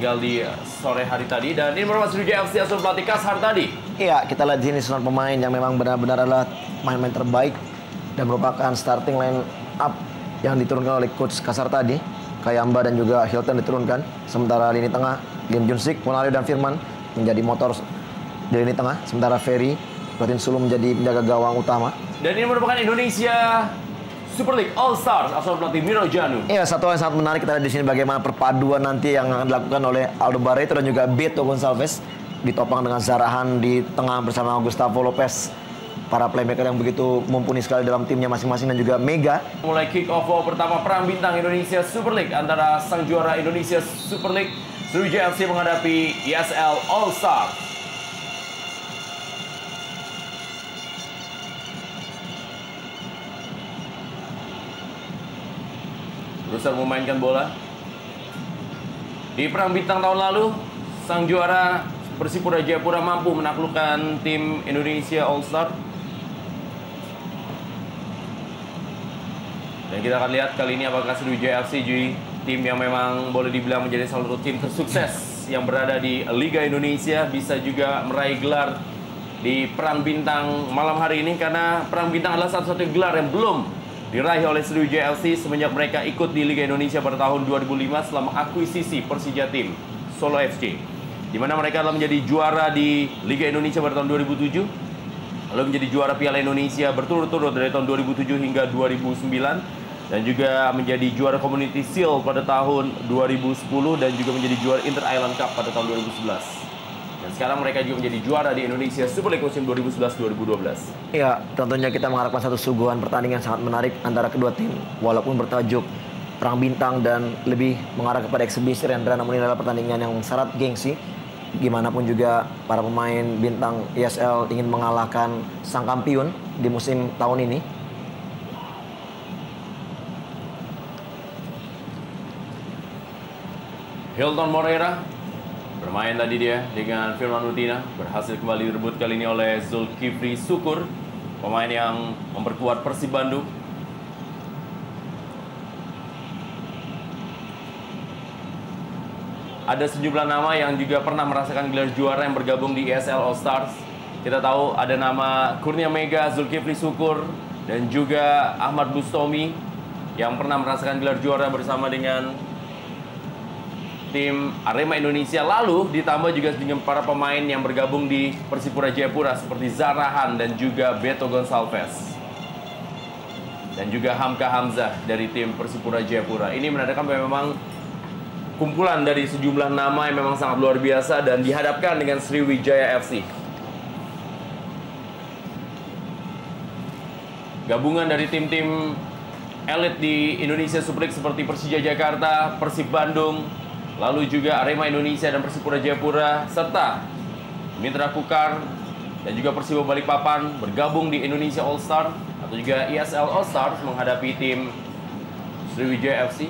meninggal di sore hari tadi. Dan ini merupakan Sriwijaya FC asuhan pelatih Kashar tadi. Iya, kita lihat di sini susunan pemain yang memang benar-benar adalah pemain-pemain terbaik dan merupakan starting line up yang diturunkan oleh coach Kashar tadi. Kayamba dan juga Hilton diturunkan. Sementara lini tengah, Lim Junsik, Monario dan Firman menjadi motor di lini tengah. Sementara Ferry, Rotin Sulu menjadi penjaga gawang utama. Dan ini merupakan Indonesia Super League All Stars asuhan pelatih Miro Janu. Iya, satu yang sangat menarik kita lihat di sini bagaimana perpaduan nanti yang akan dilakukan oleh Aldo Barreto dan juga Beto Gonçalves ditopang dengan Zarahan di tengah bersama Gustavo Lopez, para playmaker yang begitu mumpuni sekali dalam timnya masing-masing, dan juga Mega. Mulai kick off pertama perang bintang Indonesia Super League antara sang juara Indonesia Super League Sriwijaya FC menghadapi ESL All Stars. Berusaha memainkan bola. Di perang bintang tahun lalu, sang juara Persipura Jayapura mampu menaklukkan tim Indonesia All Star. Dan kita akan lihat kali ini apakah Sriwijaya FC, tim yang memang boleh dibilang menjadi salah satu tim tersukses yang berada di Liga Indonesia, bisa juga meraih gelar di perang bintang malam hari ini, karena perang bintang adalah satu-satunya gelar yang belum diraih oleh Sriwijaya FC semenjak mereka ikut di Liga Indonesia pada tahun 2005 setelah mengakuisisi Persija Tim Solo FC, di mana mereka telah menjadi juara di Liga Indonesia pada tahun 2007, lalu menjadi juara Piala Indonesia berturut-turut dari tahun 2007 hingga 2009, dan juga menjadi juara Community Shield pada tahun 2010, dan juga menjadi juara Inter Island Cup pada tahun 2011. Dan sekarang mereka juga menjadi juara di Indonesia Super League musim 2011-2012. Ya, tentunya kita mengharapkan satu suguhan pertandingan sangat menarik antara kedua tim. Walaupun bertajuk Perang Bintang dan lebih mengarah kepada eksibisi, Rendra, namun ini adalah pertandingan yang syarat gengsi. Gimana pun juga para pemain bintang ESL ingin mengalahkan sang kampiun di musim tahun ini. Hilton Moreira bermain tadi dia dengan Firman Utina, berhasil kembali direbut kali ini oleh Zulkifli Syukur, pemain yang memperkuat Persib Bandung. Ada sejumlah nama yang juga pernah merasakan gelar juara yang bergabung di ESL All Stars. Kita tahu ada nama Kurnia Mega, Zulkifli Syukur, dan juga Ahmad Bustomi yang pernah merasakan gelar juara bersama dengan tim Arema Indonesia. Lalu ditambah juga dengan para pemain yang bergabung di Persipura Jayapura seperti Zarahan dan juga Beto Gonçalves, dan juga Hamka Hamzah dari tim Persipura Jayapura. Ini menandakan bahwa memang kumpulan dari sejumlah nama yang memang sangat luar biasa dan dihadapkan dengan Sriwijaya FC. Gabungan dari tim-tim elit di Indonesia Super League seperti Persija Jakarta, Persib Bandung, lalu juga Arema Indonesia dan Persipura Jayapura, serta Mitra Kukar dan juga Persibo Balikpapan bergabung di Indonesia All Star atau juga ESL All Stars menghadapi tim Sriwijaya FC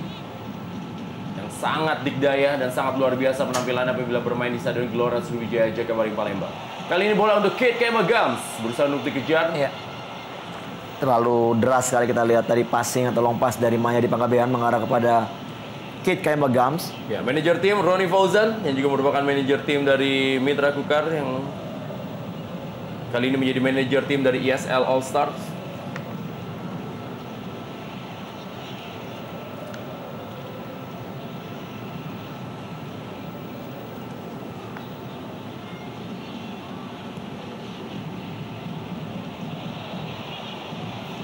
yang sangat dikdaya dan sangat luar biasa penampilannya apabila bermain di Stadion Gelora Sriwijaya Jakabaring Palembang. Kali ini bola untuk Kate Kemagams, berusaha untuk dikejar. Ya. Terlalu deras sekali kita lihat tadi passing atau long pass dari Maya di Pangkabean mengarah kepada Kate Kemagams. Ya, manajer tim Ronnie Fauzan yang juga merupakan manajer tim dari Mitra Kukar yang kali ini menjadi manajer tim dari ESL All Stars.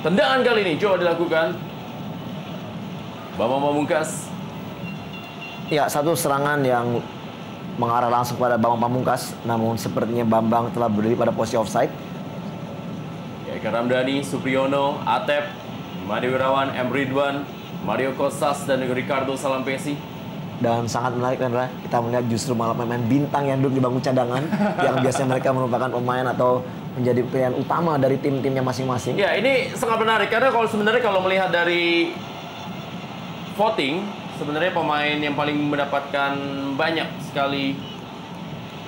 Tendangan kali ini coba dilakukan Bambang Pamungkas. Ya, satu serangan yang mengarah langsung pada Bambang Pamungkas, namun sepertinya Bambang telah berdiri pada posisi offside. Ya, Eka Ramdhani, Supriyono, Atep, Made Wirawan, M. Ridwan, Mario Kosas, dan juga Ricardo Salampesi. Dan sangat menarik, Rendra, kita melihat justru malah pemain bintang yang duduk di bangku cadangan yang biasanya mereka merupakan pemain atau menjadi pilihan utama dari tim-timnya masing-masing. Ya, ini sangat menarik karena kalau melihat dari voting, sebenarnya pemain yang paling mendapatkan banyak sekali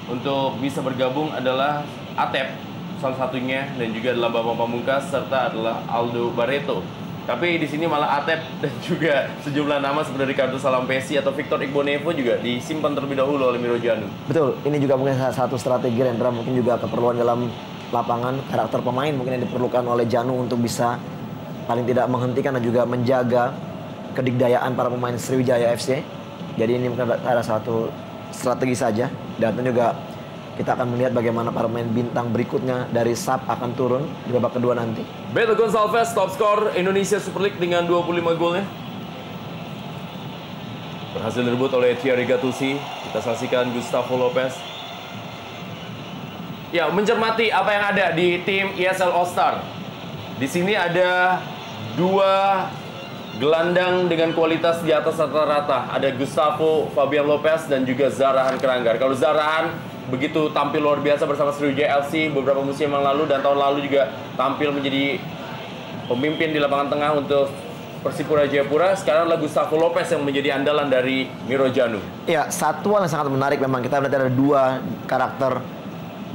untuk bisa bergabung adalah Atep salah satunya, dan juga adalah Bambang Pamungkas, serta adalah Aldo Barreto. Tapi di sini malah Atep dan juga sejumlah nama seperti Ricardo Salampesi atau Victor Igbonevo juga disimpan terlebih dahulu oleh Miro Djanu. Betul, ini juga mungkin salah satu strategi Rendra, mungkin juga keperluan dalam lapangan, karakter pemain mungkin yang diperlukan oleh Djanu untuk bisa paling tidak menghentikan dan juga menjaga kedikdayaan para pemain Sriwijaya FC. Jadi ini mungkin ada satu strategi saja, dan tentu juga kita akan melihat bagaimana para pemain bintang berikutnya dari SAP akan turun di babak kedua nanti. Beto Gonçalves top skor Indonesia Super League dengan 25 golnya. Berhasil direbut oleh Thierry Gattuso. Kita saksikan Gustavo Lopez. Ya, mencermati apa yang ada di tim ESL All Star. Di sini ada dua gelandang dengan kualitas di atas rata-rata. Ada Gustavo Fabian Lopez dan juga Zarahan Kranggar. Kalau Zarahan begitu tampil luar biasa bersama Sriwijaya FC beberapa musim yang lalu, dan tahun lalu juga tampil menjadi pemimpin di lapangan tengah untuk Persipura Jayapura. Sekarang adalah Gustavo Lopez yang menjadi andalan dari Miro Djanu. Ya, satu hal yang sangat menarik memang kita melihat ada dua karakter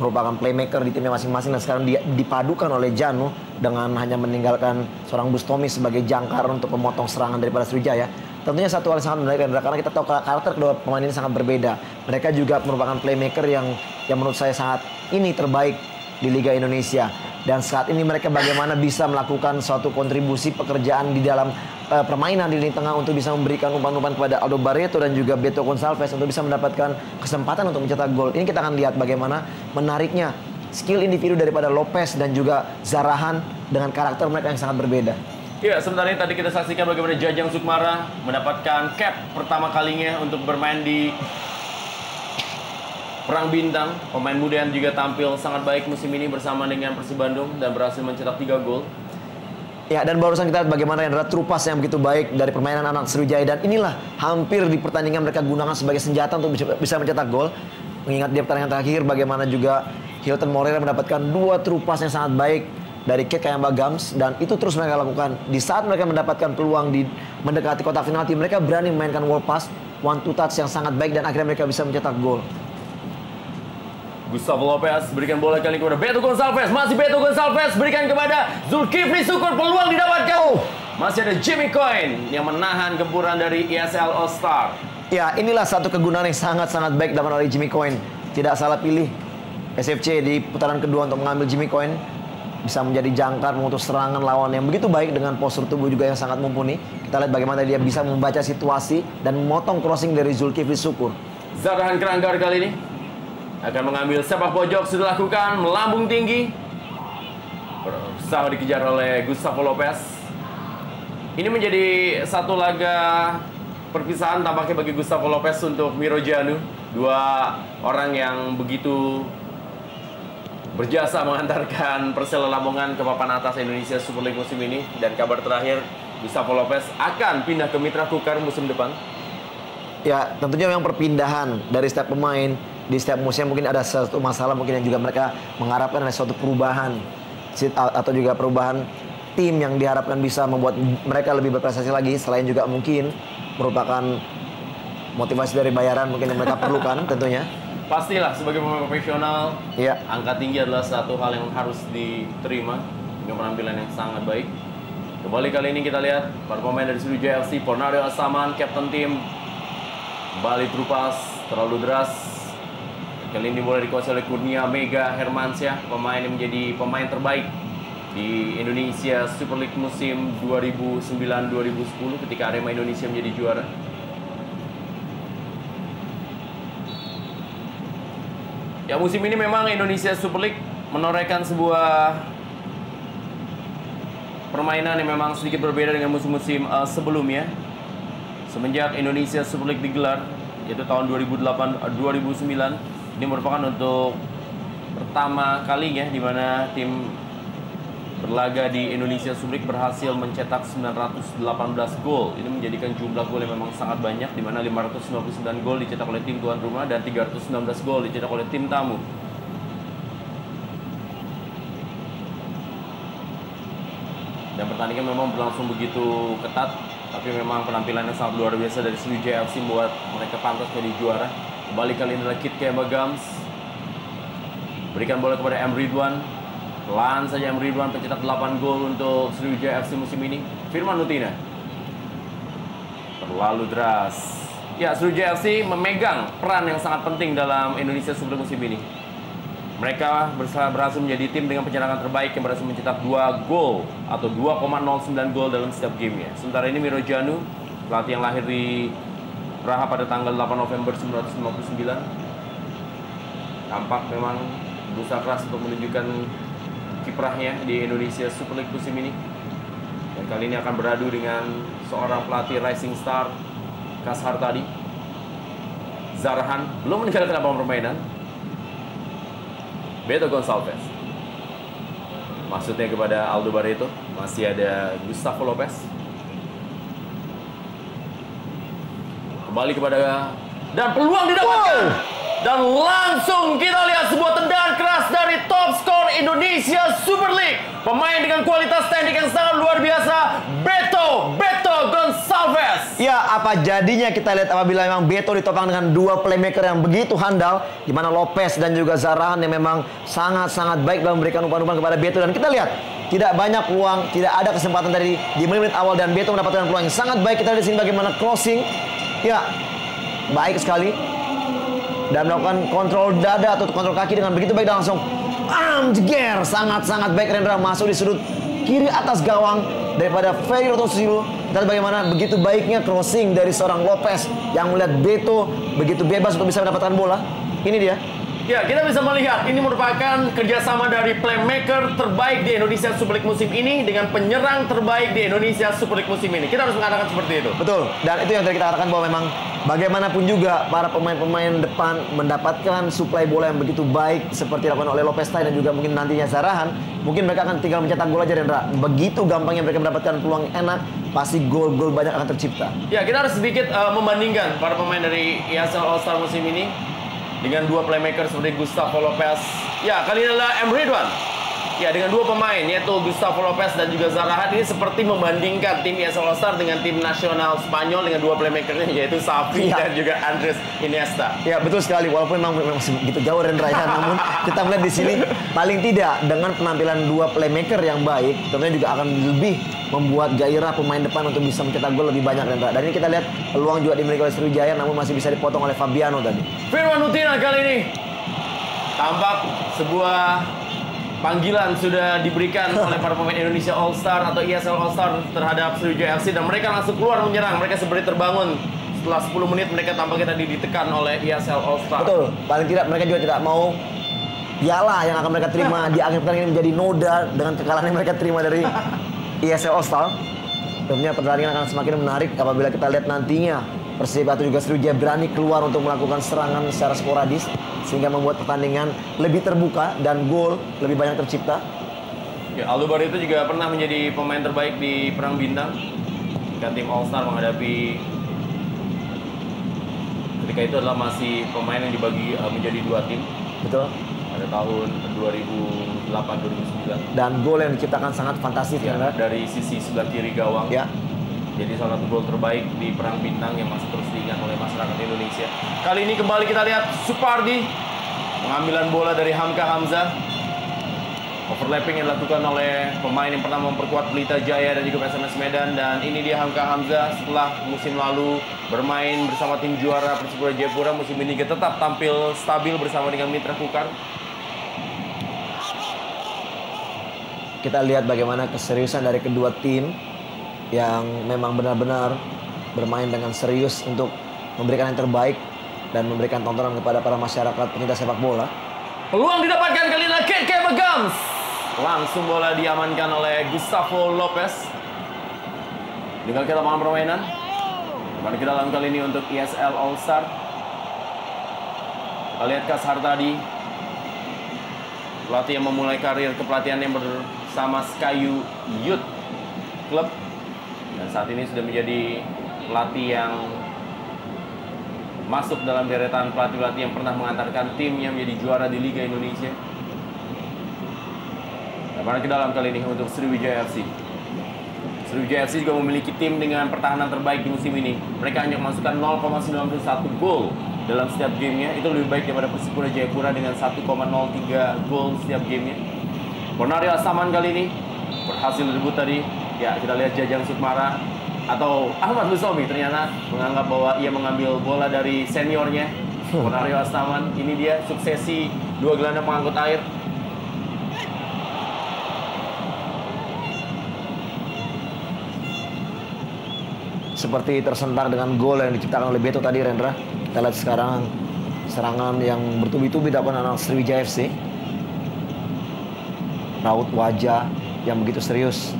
merupakan playmaker di timnya masing-masing, dan sekarang dia dipadukan oleh Djanu dengan hanya meninggalkan seorang Bustomi sebagai jangkar untuk memotong serangan daripada Sriwijaya. Tentunya satu hal yang sangat menarik karena kita tahu karakter kedua pemain ini sangat berbeda. Mereka juga merupakan playmaker yang menurut saya sangat terbaik di Liga Indonesia. Dan saat ini mereka bagaimana bisa melakukan suatu kontribusi pekerjaan di dalam permainan di lini tengah untuk bisa memberikan umpan-umpan kepada Aldo Barreto dan juga Beto Gonçalves untuk bisa mendapatkan kesempatan untuk mencetak gol. Ini kita akan lihat bagaimana menariknya skill individu daripada Lopez dan juga Zarahan dengan karakter mereka yang sangat berbeda. Ya, sementara ini tadi kita saksikan bagaimana Jajang Sukmara mendapatkan cap pertama kalinya untuk bermain di Perang Bintang. Pemain muda yang juga tampil sangat baik musim ini bersama dengan Persib Bandung dan berhasil mencetak 3 gol. Ya, dan barusan kita lihat bagaimana yang Trupas yang begitu baik dari permainan anak Sriwijaya, dan inilah hampir di pertandingan mereka gunakan sebagai senjata untuk bisa mencetak gol. Mengingat di pertandingan terakhir bagaimana juga Hilton Moreira mendapatkan 2 Trupas yang sangat baik dari Kate Kayamba Gams, dan itu terus mereka lakukan. Di saat mereka mendapatkan peluang di mendekati kotak penalti, mereka berani memainkan wall pass, 1-2 touch yang sangat baik, dan akhirnya mereka bisa mencetak gol. Gustavo Lopez berikan bola kali kepada Beto Gonçalves. Masih Beto Gonçalves berikan kepada Zulkifli Syukur. Peluang didapatkan. Masih ada Jimmy Coyne yang menahan gempuran dari ESL All Star. Ya, inilah satu kegunaan yang sangat-sangat baik dilakukan oleh Jimmy Coyne. Tidak salah pilih SFC di putaran kedua untuk mengambil Jimmy Coyne. Bisa menjadi jangkar mengutus serangan lawan yang begitu baik dengan postur tubuh juga yang sangat mumpuni. Kita lihat bagaimana dia bisa membaca situasi dan memotong crossing dari Zulkifli Syukur. Zarahan Kranggar kali ini akan mengambil sepak pojok, sudah lakukan, melambung tinggi. Berusaha dikejar oleh Gustavo Lopez. Ini menjadi satu laga perpisahan tampaknya bagi Gustavo Lopez untuk Miro Djanu. Dua orang yang begitu berjasa mengantarkan Persela Lamongan ke papan atas Indonesia Super League musim ini. Dan kabar terakhir, Gustavo Lopez akan pindah ke Mitra Kukar musim depan. Ya, tentunya memang perpindahan dari setiap pemain di setiap musim mungkin ada satu masalah mungkin yang juga mereka mengharapkan ada suatu perubahan atau juga perubahan tim yang diharapkan bisa membuat mereka lebih berprestasi lagi. Selain juga mungkin merupakan motivasi dari bayaran mungkin yang mereka perlukan tentunya. Pastilah sebagai pemain profesional, ya, angka tinggi adalah satu hal yang harus diterima dengan penampilan yang sangat baik. Kembali kali ini kita lihat para pemain dari Sriwijaya FC, Pornado Asaman, Captain Tim, Bali Trupas, terlalu deras. Kali ini boleh dikuasai oleh Kurnia Mega Hermansyah, pemain yang menjadi pemain terbaik di Indonesia Super League musim 2009-2010 ketika Arema Indonesia menjadi juara. Ya, musim ini memang Indonesia Super League menorehkan sebuah permainan yang memang sedikit berbeda dengan musim-musim sebelumnya. Semenjak Indonesia Super League digelar, yaitu tahun 2008-2009, ini merupakan untuk pertama kalinya di mana tim berlaga di Indonesia Super League berhasil mencetak 918 gol. Ini menjadikan jumlah gol yang memang sangat banyak, di mana 599 gol dicetak oleh tim tuan rumah dan 319 gol dicetak oleh tim tamu. Dan pertandingan memang berlangsung begitu ketat, tapi memang penampilan yang sangat luar biasa dari Sriwijaya FC membuat mereka pantas menjadi juara. Kembali kali ini adalah Kit Kayamba Gams. Berikan bola kepada M. Ridwan. Pelan saja M. Ridwan pencetak 8 gol untuk Sriwijaya FC musim ini. Firman Utina. Terlalu deras. Ya, Sriwijaya FC memegang peran yang sangat penting dalam Indonesia Super League musim ini. Mereka berhasil menjadi tim dengan penyerangan terbaik yang berhasil mencetak 2 gol atau 2,09 gol dalam setiap gamenya. Sementara ini Miro Janu, pelatih yang lahir di Praha pada tanggal 8 November 1959, tampak memang berusaha keras untuk menunjukkan kiprahnya di Indonesia Super League musim ini. Dan kali ini akan beradu dengan seorang pelatih Rising Star, Kashar tadi. Zarhan belum meninggalkan lapangan permainan. Beto Gonçalves. Maksudnya kepada Aldo Barreto. Masih ada Gustavo Lopez. Kembali kepada, dan peluang didapatkan. Dan langsung kita lihat sebuah tendangan keras dari top skor Indonesia Super League. Pemain dengan kualitas teknik yang sangat luar biasa, Beto Gonçalves. Ya, apa jadinya kita lihat apabila memang Beto ditopang dengan 2 playmaker yang begitu handal, di mana Lopez dan juga Zarahan yang memang sangat-sangat baik dalam memberikan umpan-umpan kepada Beto. Dan kita lihat tidak banyak peluang, tidak ada kesempatan tadi di menit awal, dan Beto mendapatkan peluang yang sangat baik. Kita lihat di sini bagaimana crossing, ya baik sekali, dan melakukan kontrol dada atau kontrol kaki dengan begitu baik, dan langsung jeger, sangat-sangat baik Rendra, masuk di sudut kiri atas gawang daripada Ferry Rotosilo. Kita lihat bagaimana begitu baiknya crossing dari seorang Lopez yang melihat Beto begitu bebas untuk bisa mendapatkan bola. Ini dia. Ya, kita bisa melihat ini merupakan kerjasama dari playmaker terbaik di Indonesia Super League musim ini dengan penyerang terbaik di Indonesia Super League musim ini. Kita harus mengatakan seperti itu. Betul, dan itu yang tadi kita katakan bahwa memang bagaimanapun juga para pemain-pemain depan mendapatkan suplai bola yang begitu baik seperti dilakukan oleh Lopez dan juga mungkin nantinya Zarahan. Mungkin mereka akan tinggal mencetak gol aja, Rendra. Begitu gampangnya mereka mendapatkan peluang enak, pasti gol-gol banyak akan tercipta. Ya, kita harus sedikit membandingkan para pemain dari ESL All-Star musim ini dengan 2 playmaker seperti Gustavo Lopez. Ya, kali ini adalah M. Ridwan. Ya, dengan 2 pemain yaitu Gustavo Lopez dan juga Zarahan, ini seperti membandingkan tim ESL All-Star dengan tim nasional Spanyol dengan 2 playmakernya yaitu Xavi dan juga Andres Iniesta. Ya, betul sekali. Walaupun memang masih begitu jauh Rendra ya, namun kita melihat di sini paling tidak dengan penampilan 2 playmaker yang baik, tentunya juga akan lebih membuat gairah pemain depan untuk bisa mencetak gol lebih banyak, Rendra. Dan ini kita lihat peluang juga dimiliki oleh Sriwijaya, namun masih bisa dipotong oleh Fabiano tadi. Firman Utina kali ini tampak sebuah panggilan sudah diberikan oleh para pemain Indonesia All-Star atau ESL All-Star terhadap Sriwijaya FC, dan mereka langsung keluar menyerang. Mereka seperti terbangun setelah 10 menit mereka tampaknya tadi ditekan oleh ESL All-Star. Betul, paling tidak mereka juga tidak mau piala yang akan mereka terima di akhir pertandingan ini menjadi noda dengan kekalahan yang mereka terima dari ESL All-Star. Tentunya pertandingan akan semakin menarik apabila kita lihat nantinya Persib atau juga Sriwijaya berani keluar untuk melakukan serangan secara sporadis, sehingga membuat pertandingan lebih terbuka dan gol lebih banyak tercipta. Ya, Aldo Barreto juga pernah menjadi pemain terbaik di Perang Bintang ketika tim All-Star menghadapi, ketika itu adalah masih pemain yang dibagi menjadi 2 tim. Betul. Pada tahun 2008-2009. Dan gol yang diciptakan sangat fantastis ya, dari sisi sebelah kiri gawang. Ya. Jadi salah satu gol terbaik di Perang Bintang yang masih terus diingat oleh masyarakat Indonesia. Kali ini kembali kita lihat Supardi pengambilan bola dari Hamka Hamzah. Overlapping yang dilakukan oleh pemain yang pernah memperkuat Pelita Jaya dan juga PSMS Medan. Dan ini dia Hamka Hamzah setelah musim lalu bermain bersama tim juara Persipura Jayapura, musim ini tetap tampil stabil bersama dengan Mitra Kukar. Kita lihat bagaimana keseriusan dari kedua tim yang memang benar-benar bermain dengan serius untuk memberikan yang terbaik dan memberikan tontonan kepada para masyarakat pencinta sepak bola. Peluang didapatkan kali ini KK Begams. Langsung bola diamankan oleh Gustavo Lopez. Tinggal kita lapangan permainan. Kembali kita dalam kali ini untuk ESL All-Star. Kita lihat Kashar tadi, pelatih yang memulai karir kepelatihannya bersama Skayu Youth Club. Dan saat ini sudah menjadi pelatih yang masuk dalam deretan pelatih-pelatih yang pernah mengantarkan timnya menjadi juara di Liga Indonesia. Kembali ke dalam kali ini untuk Sriwijaya FC. Sriwijaya FC juga memiliki tim dengan pertahanan terbaik di musim ini. Mereka hanya memasukkan 0,91 gol dalam setiap gamenya. Itu lebih baik daripada Persipura Jayapura dengan 1,03 gol setiap gamenya. Bonario Asaman kali ini berhasil debut tadi Ya, kita lihat Jajang Sukmara atau Ahmad Busomi ternyata menganggap bahwa ia mengambil bola dari seniornya, Ponario Astaman. Ini dia suksesi dua gelandang pengangkut air. Seperti tersentak dengan gol yang diciptakan oleh Beto tadi, Rendra. Kita lihat sekarang serangan yang bertubi-tubi dilakukan anak Sriwijaya FC. Raut wajah yang begitu serius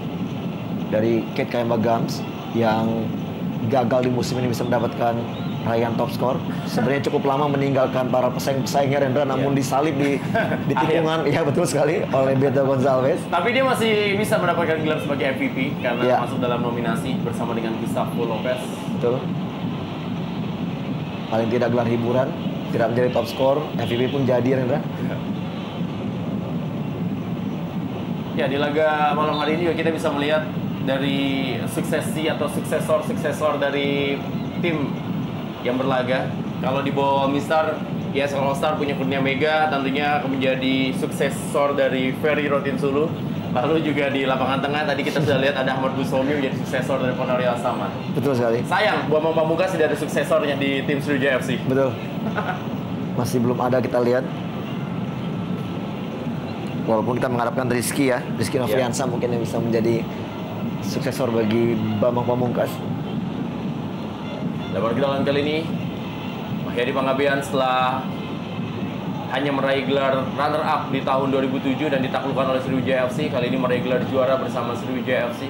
dari Kate Kayamba Gams yang gagal di musim ini bisa mendapatkan raihan top skor. Sebenarnya cukup lama meninggalkan para pesaing-pesaingnya, Rendra, namun disalib di tikungan, ya betul sekali, oleh Beto Gonçalves. Tapi dia masih bisa mendapatkan gelar sebagai MVP karena Ya. masuk dalam nominasi bersama dengan Gustavo Lopez. Betul. Paling tidak gelar hiburan, tidak menjadi top skor, MVP pun jadi, Rendra. Ya, di laga malam hari ini juga kita bisa melihat dari suksesi atau suksesor dari tim yang berlaga. Kalau di bawah Mister, ya All Star punya Kurnia Mega, tentunya akan menjadi suksesor dari Ferry Rotinsulu. Lalu juga di lapangan tengah tadi kita sudah lihat ada Ahmad Busomi menjadi suksesor dari Ponario Astaman. Betul sekali. Sayang, Bambang Pamungkas tidak ada suksesornya di tim Sriwijaya FC. Betul. Masih belum ada, kita lihat. Walaupun kita mengharapkan Rizky Nofriansah mungkin yang bisa menjadi suksesor bagi Bambang Pamungkas. Lawan kita lawan kali ini, Mahyadi Pangabean setelah hanya meraih gelar runner up di tahun 2007 dan ditaklukkan oleh Sriwijaya FC, kali ini meraih gelar juara bersama Sriwijaya FC.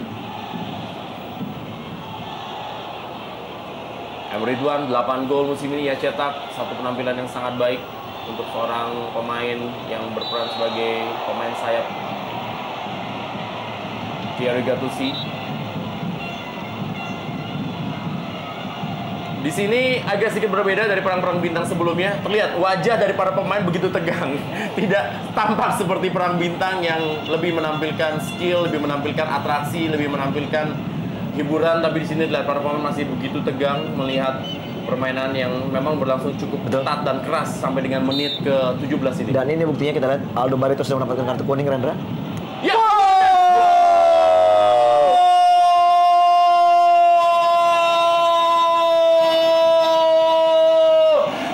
M. Ridwan 8 gol musim ini ia cetak, satu penampilan yang sangat baik untuk seorang pemain yang berperan sebagai pemain sayap. Thierry Gattuso. Di sini agak sedikit berbeda dari perang-perang bintang sebelumnya. Terlihat wajah dari para pemain begitu tegang. Tidak tampak seperti perang bintang yang lebih menampilkan skill, lebih menampilkan atraksi, lebih menampilkan hiburan. Tapi di sini terlihat para pemain masih begitu tegang melihat permainan yang memang berlangsung cukup ketat dan keras sampai dengan menit ke-17 ini. Dan ini buktinya, kita lihat Aldo Barreto sudah mendapatkan kartu kuning, Rendra. Ya!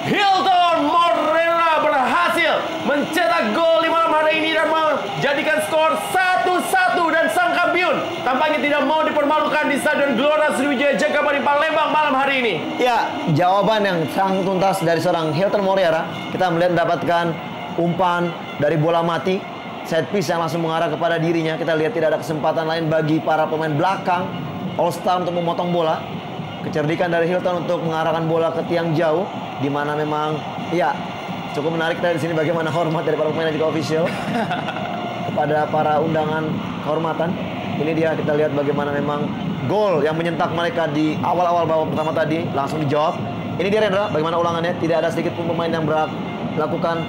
Hilton Morera berhasil mencetak gol di malam hari ini dan menjadikan skor 1-1, dan sang kampiun tampaknya tidak mau dipermalukan di Stadion Gelora Sriwijaya Jakabaring Palembang malam hari ini. Ya, jawaban yang sangat tuntas dari seorang Hilton Morera. Kita melihat mendapatkan umpan dari bola mati, set piece yang langsung mengarah kepada dirinya. Kita lihat tidak ada kesempatan lain bagi para pemain belakang All Star untuk memotong bola. Kecerdikan dari Hilton untuk mengarahkan bola ke tiang jauh, di mana memang ya cukup menarik dari sini bagaimana hormat dari para pemain dan juga official kepada para undangan kehormatan. Ini dia, kita lihat bagaimana memang gol yang menyentak mereka di awal-awal babak pertama tadi langsung dijawab. Ini dia, Rendra, bagaimana ulangannya, tidak ada sedikit pun pemain yang melakukan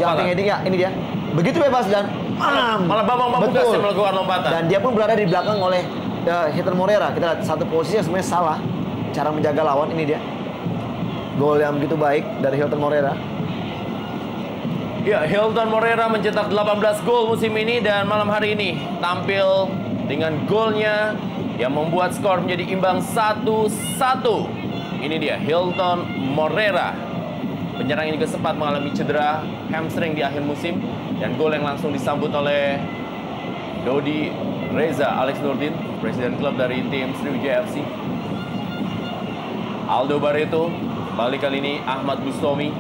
jumping heading. Ya, ini dia, begitu bebas dan malah Bambang Pamungkas yang melakukan lompatan. Dan dia pun berada di belakang oleh Hilton Morera. Kita lihat satu posisi yang sebenarnya salah cara menjaga lawan. Ini dia, gol yang begitu baik dari Hilton Morera. Ya, Hilton Morera mencetak 18 gol musim ini dan malam hari ini tampil dengan golnya yang membuat skor menjadi imbang 1-1. Ini dia Hilton Morera. Penyerang ini sempat mengalami cedera hamstring di akhir musim, dan gol yang langsung disambut oleh Dodi Reza Alex Nurdin, presiden klub dari tim Sriwijaya FC. Aldo Barreto, balik kali ini Ahmad Busomi.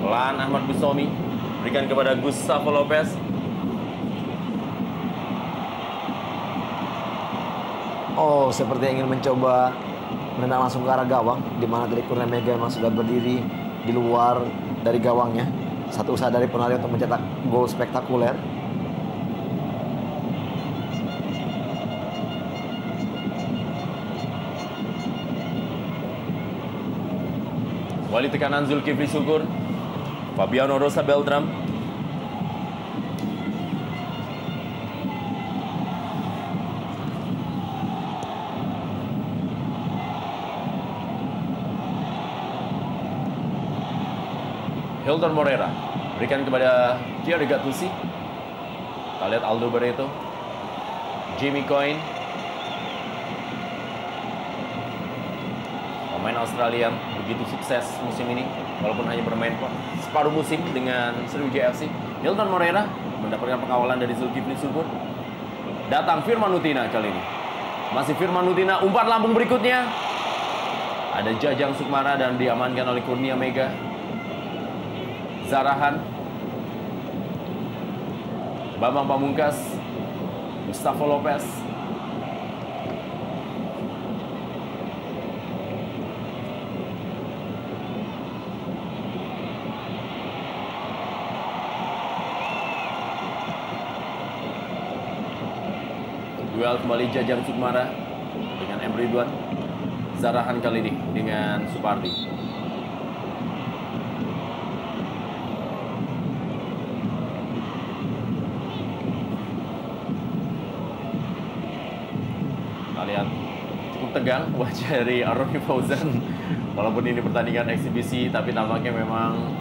Pelan Ahmad Busomi berikan kepada Gustavo Lopez. Oh, seperti ingin mencoba menendang langsung ke arah gawang, di mana dari Kurnia Mega memang sudah berdiri di luar dari gawangnya. Satu usaha dari Ponario untuk mencetak gol spektakuler. Wali tekanan Zulkifli Syukur, Fabiano Rosa Beltram. Hilton Morera berikan kepada Thierry Gattuso. Kita lihat Aldo Barreto, Jimmy Coyne, pemain Australia yang begitu sukses musim ini, walaupun hanya bermain separuh musim dengan Sriwijaya FC. Hilton Moreira mendapatkan pengawalan dari Zulkifli Subur. Datang Firman Utina kali ini. Masih Firman Utina, umpan lambung berikutnya. Ada Jajang Sukmara dan diamankan oleh Kurnia Mega. Zarahan, Bambang Pamungkas, Mustafa Lopez. Duel kembali Jajang Sukmara dengan M. Ridwan. Zarahan kali ini dengan Supardi. Kita lihat cukup tegang wajah dari Ronny Fauzan. Walaupun ini pertandingan eksibisi, tapi tampaknya memang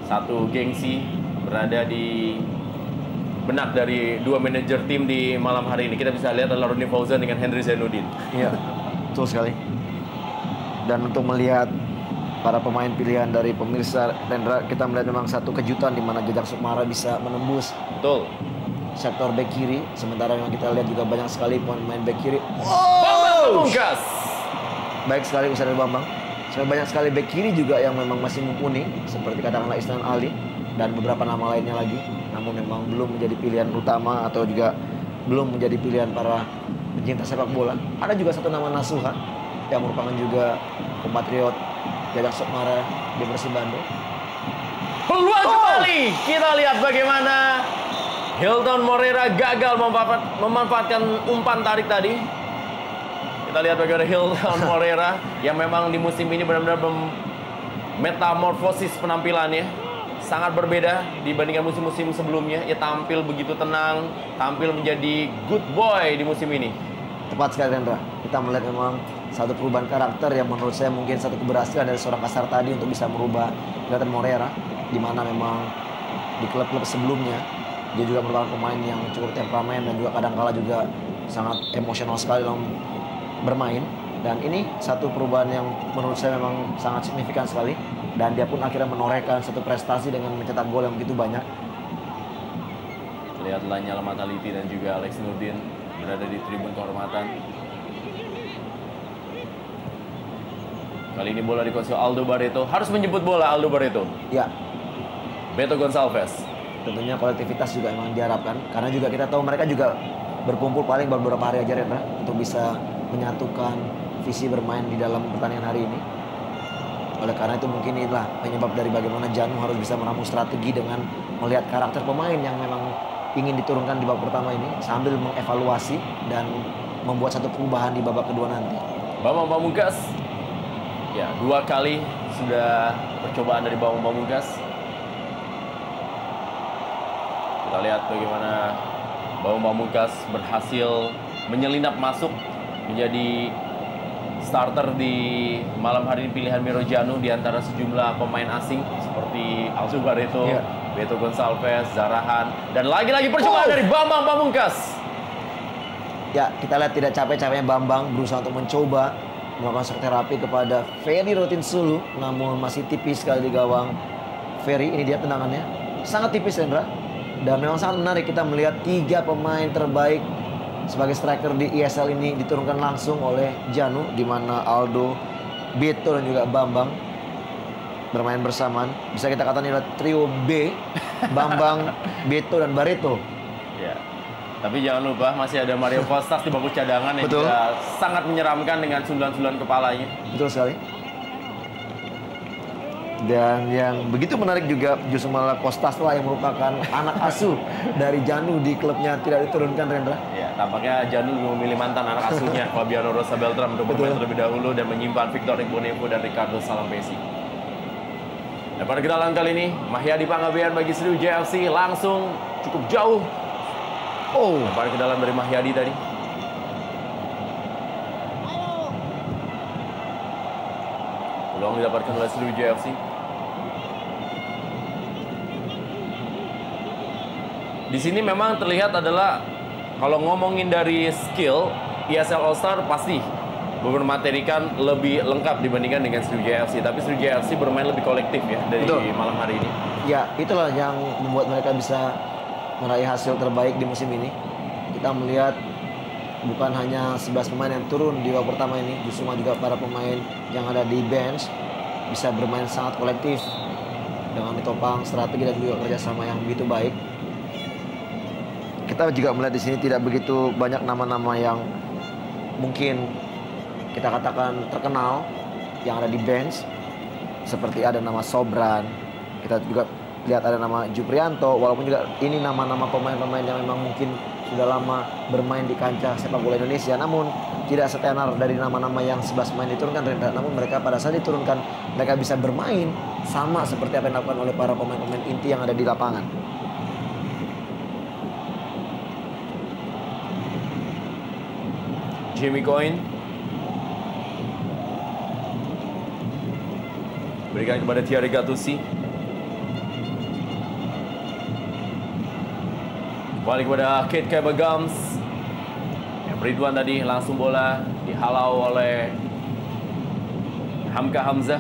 satu gengsi berada di benak dari dua manajer tim di malam hari ini. Kita bisa lihat adalah Ronny Fauzan dengan Henry Zainuddin. Iya, betul sekali. Dan untuk melihat para pemain pilihan dari pemirsa Rendra, kita melihat memang satu kejutan di mana Jajang Sukmara bisa menembus Betul. sektor bek kiri. Sementara memang kita lihat juga banyak sekali pemain bek kiri. Bambang Pamungkas. Baik sekali usaha dari Bambang. Sampai banyak sekali bek kiri juga yang memang masih mumpuni, seperti katakanlah Isnan Ali dan beberapa nama lainnya lagi. Namun memang belum menjadi pilihan utama atau juga belum menjadi pilihan para pencinta sepak bola. Ada juga satu nama Nasuha yang merupakan juga kompatriot Jajang Sukmara di Persib Bandung. Peluang kembali. Kita lihat bagaimana Hilton Moreira gagal memanfaatkan umpan tarik tadi. Kita lihat bagaimana Hilton Moreira yang memang di musim ini benar-benar metamorfosis penampilannya. Sangat berbeda dibandingkan musim-musim sebelumnya. Ia tampil begitu tenang, tampil menjadi good boy di musim ini. Tepat sekali Rendra. Kita melihat memang satu perubahan karakter yang menurut saya mungkin satu keberhasilan dari seorang Kasar tadi untuk bisa merubah Hilton Moreira, di mana memang di klub-klub sebelumnya dia juga merupakan pemain yang cukup temperamen dan juga kadang-kala juga sangat emosional sekali dalam bermain. Dan ini satu perubahan yang menurut saya memang sangat signifikan sekali. Dan dia pun akhirnya menorehkan satu prestasi dengan mencetak gol yang begitu banyak. Lihat Lanyala Mataliti dan juga Alex Nurdin berada di tribun kehormatan. Kali ini bola dikuasai Aldo Barreto. Harus menjemput bola Aldo Barreto. Ya. Beto Gonçalves. Tentunya kolektivitas juga memang diharapkan. Karena juga kita tahu mereka juga berkumpul paling beberapa hari aja Rendra, untuk bisa menyatukan visi bermain di dalam pertandingan hari ini. Oleh karena itu mungkin inilah penyebab dari bagaimana Janu harus bisa meramu strategi dengan melihat karakter pemain yang memang ingin diturunkan di babak pertama ini, sambil mengevaluasi dan membuat satu perubahan di babak kedua nanti. Bambang Pamungkas. Ya, 2 kali sudah percobaan dari Bambang Pamungkas. Kita lihat bagaimana Bambang Pamungkas berhasil menyelinap masuk menjadi starter di malam hari ini pilihan Miro Janu di antara sejumlah pemain asing seperti Aldo Barreto, Beto Gonçalves, Zarahan, dan lagi-lagi percobaan dari Bambang Pamungkas. Ya, kita lihat tidak capek-capeknya Bambang berusaha untuk mencoba melakukan shock terapi kepada Ferry Rotinsulu, namun masih tipis sekali di gawang Ferry. Ini dia tendangannya, sangat tipis Hendra. Dan memang sangat menarik kita melihat 3 pemain terbaik sebagai striker di ESL ini diturunkan langsung oleh Janu, di mana Aldo, Beto dan juga Bambang bermain bersamaan. Bisa kita katakan ini adalah trio B, Bambang, Beto dan Barreto. Ya. Tapi jangan lupa masih ada Mario Kostas di bangku cadangan yang Betul. juga sangat menyeramkan dengan sundulan-sundulan kepalanya. Betul sekali. Dan yang begitu menarik juga justru malah Kostas lah yang merupakan anak asuh dari Janu di klubnya tidak diturunkan Rendra. Ya, tampaknya Janu memilih mantan anak asuhnya Fabiano Rosa Beltram untuk bermain terlebih dahulu dan menyimpan Victor Ibonevo dan Ricardo Salampesi. Dan pada kedatangan kali ini, Mahyadi Pangabean bagi Sriwijaya FC langsung cukup jauh. Dan pada kedatangan dari Mahyadi tadi. Peluang didapatkan oleh Sriwijaya FC. Di sini memang terlihat adalah kalau ngomongin dari skill ESL All Star pasti mematerikan lebih lengkap dibandingkan dengan Sriwijaya FC. Tapi Sriwijaya FC bermain lebih kolektif ya dari Betul. malam hari ini. Ya, itulah yang membuat mereka bisa meraih hasil terbaik di musim ini. Kita melihat bukan hanya 11 pemain yang turun di babak pertama ini, justru juga para pemain yang ada di bench bisa bermain sangat kolektif dengan ditopang strategi dan juga kerjasama yang begitu baik. Kita juga melihat di sini tidak begitu banyak nama-nama yang mungkin kita katakan terkenal yang ada di bench, seperti ada nama Sobran, kita juga lihat ada nama Juprianto, walaupun juga ini nama-nama pemain-pemain yang memang mungkin sudah lama bermain di kancah sepak bola Indonesia, namun tidak setenar dari nama-nama yang 11 pemain diturunkan. Namun mereka pada saat diturunkan, mereka bisa bermain sama seperti apa yang dilakukan oleh para pemain-pemain inti yang ada di lapangan. Jamie Coyne berikan kepada Thierry Gattuso. Balik kepada Kate Kebagams. Yang Ridwan tadi langsung bola dihalau oleh Hamka Hamzah.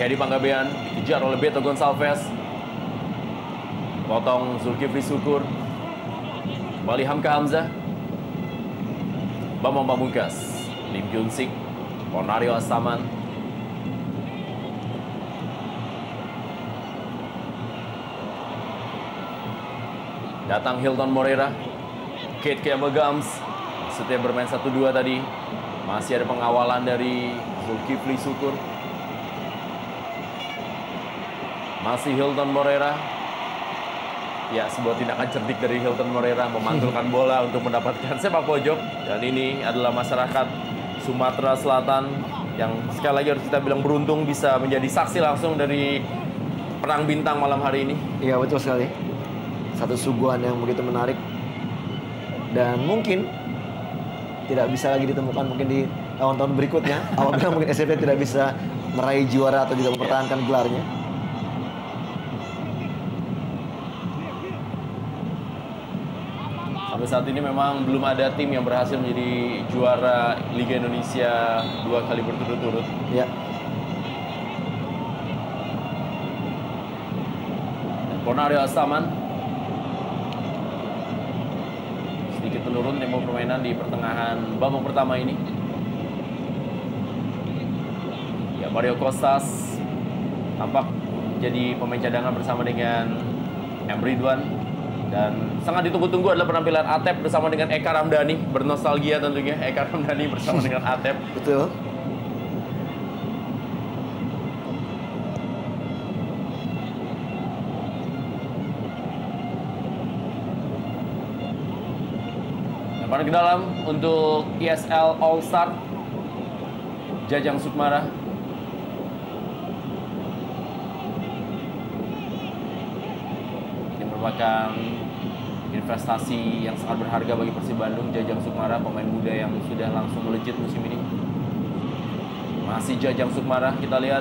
Hedi Panggabean dikejar oleh Beto Gonçalves. Potong Zulkifli Syukur. Kembali Hamka Hamzah. Bambang Pamungkas. Lim Junsik, Ponario Asaman. Datang Hilton Moreira. Kate Kebagams. Maksudnya bermain 1-2 tadi. Masih ada pengawalan dari Zulkifli Syukur. Masih Hilton Moreira. Ya, sebuah tindakan cerdik dari Hilton Moreira memantulkan bola untuk mendapatkan sepak pojok. Dan ini adalah masyarakat Sumatera Selatan yang sekali lagi harus kita bilang beruntung bisa menjadi saksi langsung dari perang bintang malam hari ini. Iya, betul sekali. Satu suguhan yang begitu menarik dan mungkin tidak bisa lagi ditemukan mungkin di tahun-tahun berikutnya apabila mungkin SMP tidak bisa meraih juara atau juga mempertahankan gelarnya. Sampai saat ini memang belum ada tim yang berhasil menjadi juara Liga Indonesia 2 kali berturut-turut. Ya. Ponario Asaman sedikit menurun tempo permainan di pertengahan babak pertama ini. Ya, Mario Kostas tampak jadi pemain cadangan bersama dengan M. Ridwan. Dan sangat ditunggu-tunggu adalah penampilan Atep bersama dengan Eka Ramdhani. Bernostalgia tentunya Eka Ramdhani bersama dengan Atep. Betul. Lemparan ke dalam untuk ESL All Star Jajang Sukmara. Ini merupakan investasi yang sangat berharga bagi Persib Bandung. Jajang Sukmara, pemain muda yang sudah langsung melejit musim ini. Masih Jajang Sukmara, kita lihat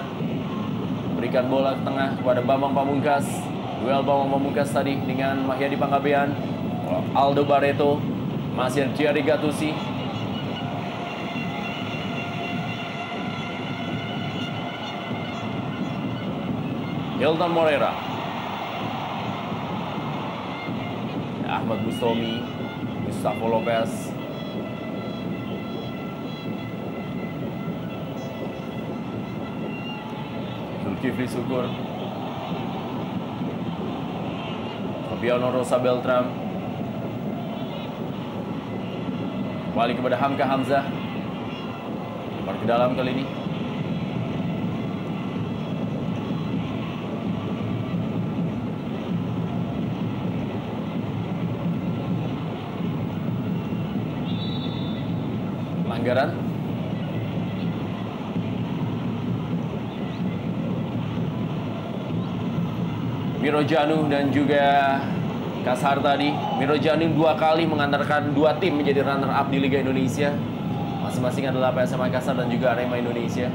berikan bola ke tengah kepada Bambang Pamungkas. Duel Bambang Pamungkas tadi dengan Mahyadi Panggabean. Aldo Barreto, masih Thierry Gattuso. Hilton Moreira. Ahmad Bustomi, Gustavo Lopez. Zulkifli Syukur. Fabiano Rosa Beltram. Kembali kepada Hamka Hamzah. Lempar ke dalam kali ini. Pelanggaran. Miro Janu dan juga Kasar tadi. Miro Janu 2 kali mengantarkan 2 tim menjadi runner up di Liga Indonesia. Masing-masing adalah PSM Makassar dan juga Arema Indonesia.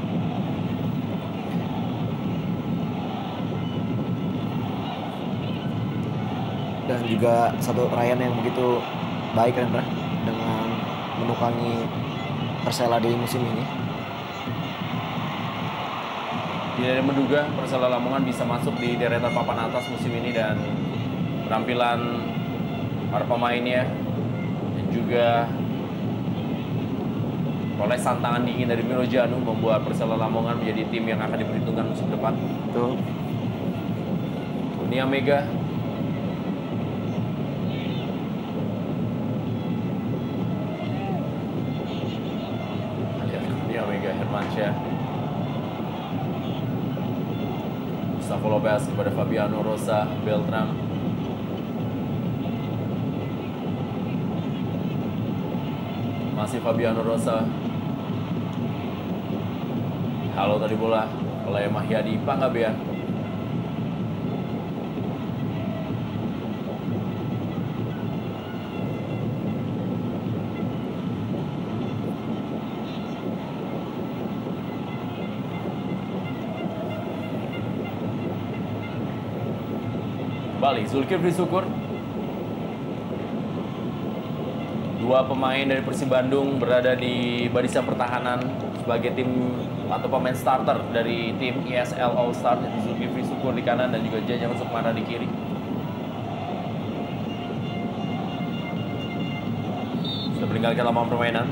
dan juga satu Ryan yang begitu baik Rendra dengan menukangi Persela di musim ini. Tidak ada menduga Persela Lamongan bisa masuk di deretan papan atas musim ini, dan penampilan para pemainnya dan juga oleh tantangan dingin dari Milo Janu membuat Persela Lamongan menjadi tim yang akan diperhitungkan musim depan. Betul. Kurnia Mega, Kurnia Mega Hermansyah, Gustavo Lopez kepada Fabiano Rosa Beltram, masih Fabiano Rosa. Halo tadi bola oleh Mahyadi Panggabean. Kembali Zulkifli Syukur. Dua pemain dari Persib Bandung berada di barisan pertahanan sebagai tim atau pemain starter dari tim ESL All Star, yaitu Zulkifli Syukur di kanan dan juga Jajang Sukmana di kiri. Sudah meninggalkan lapangan permainan.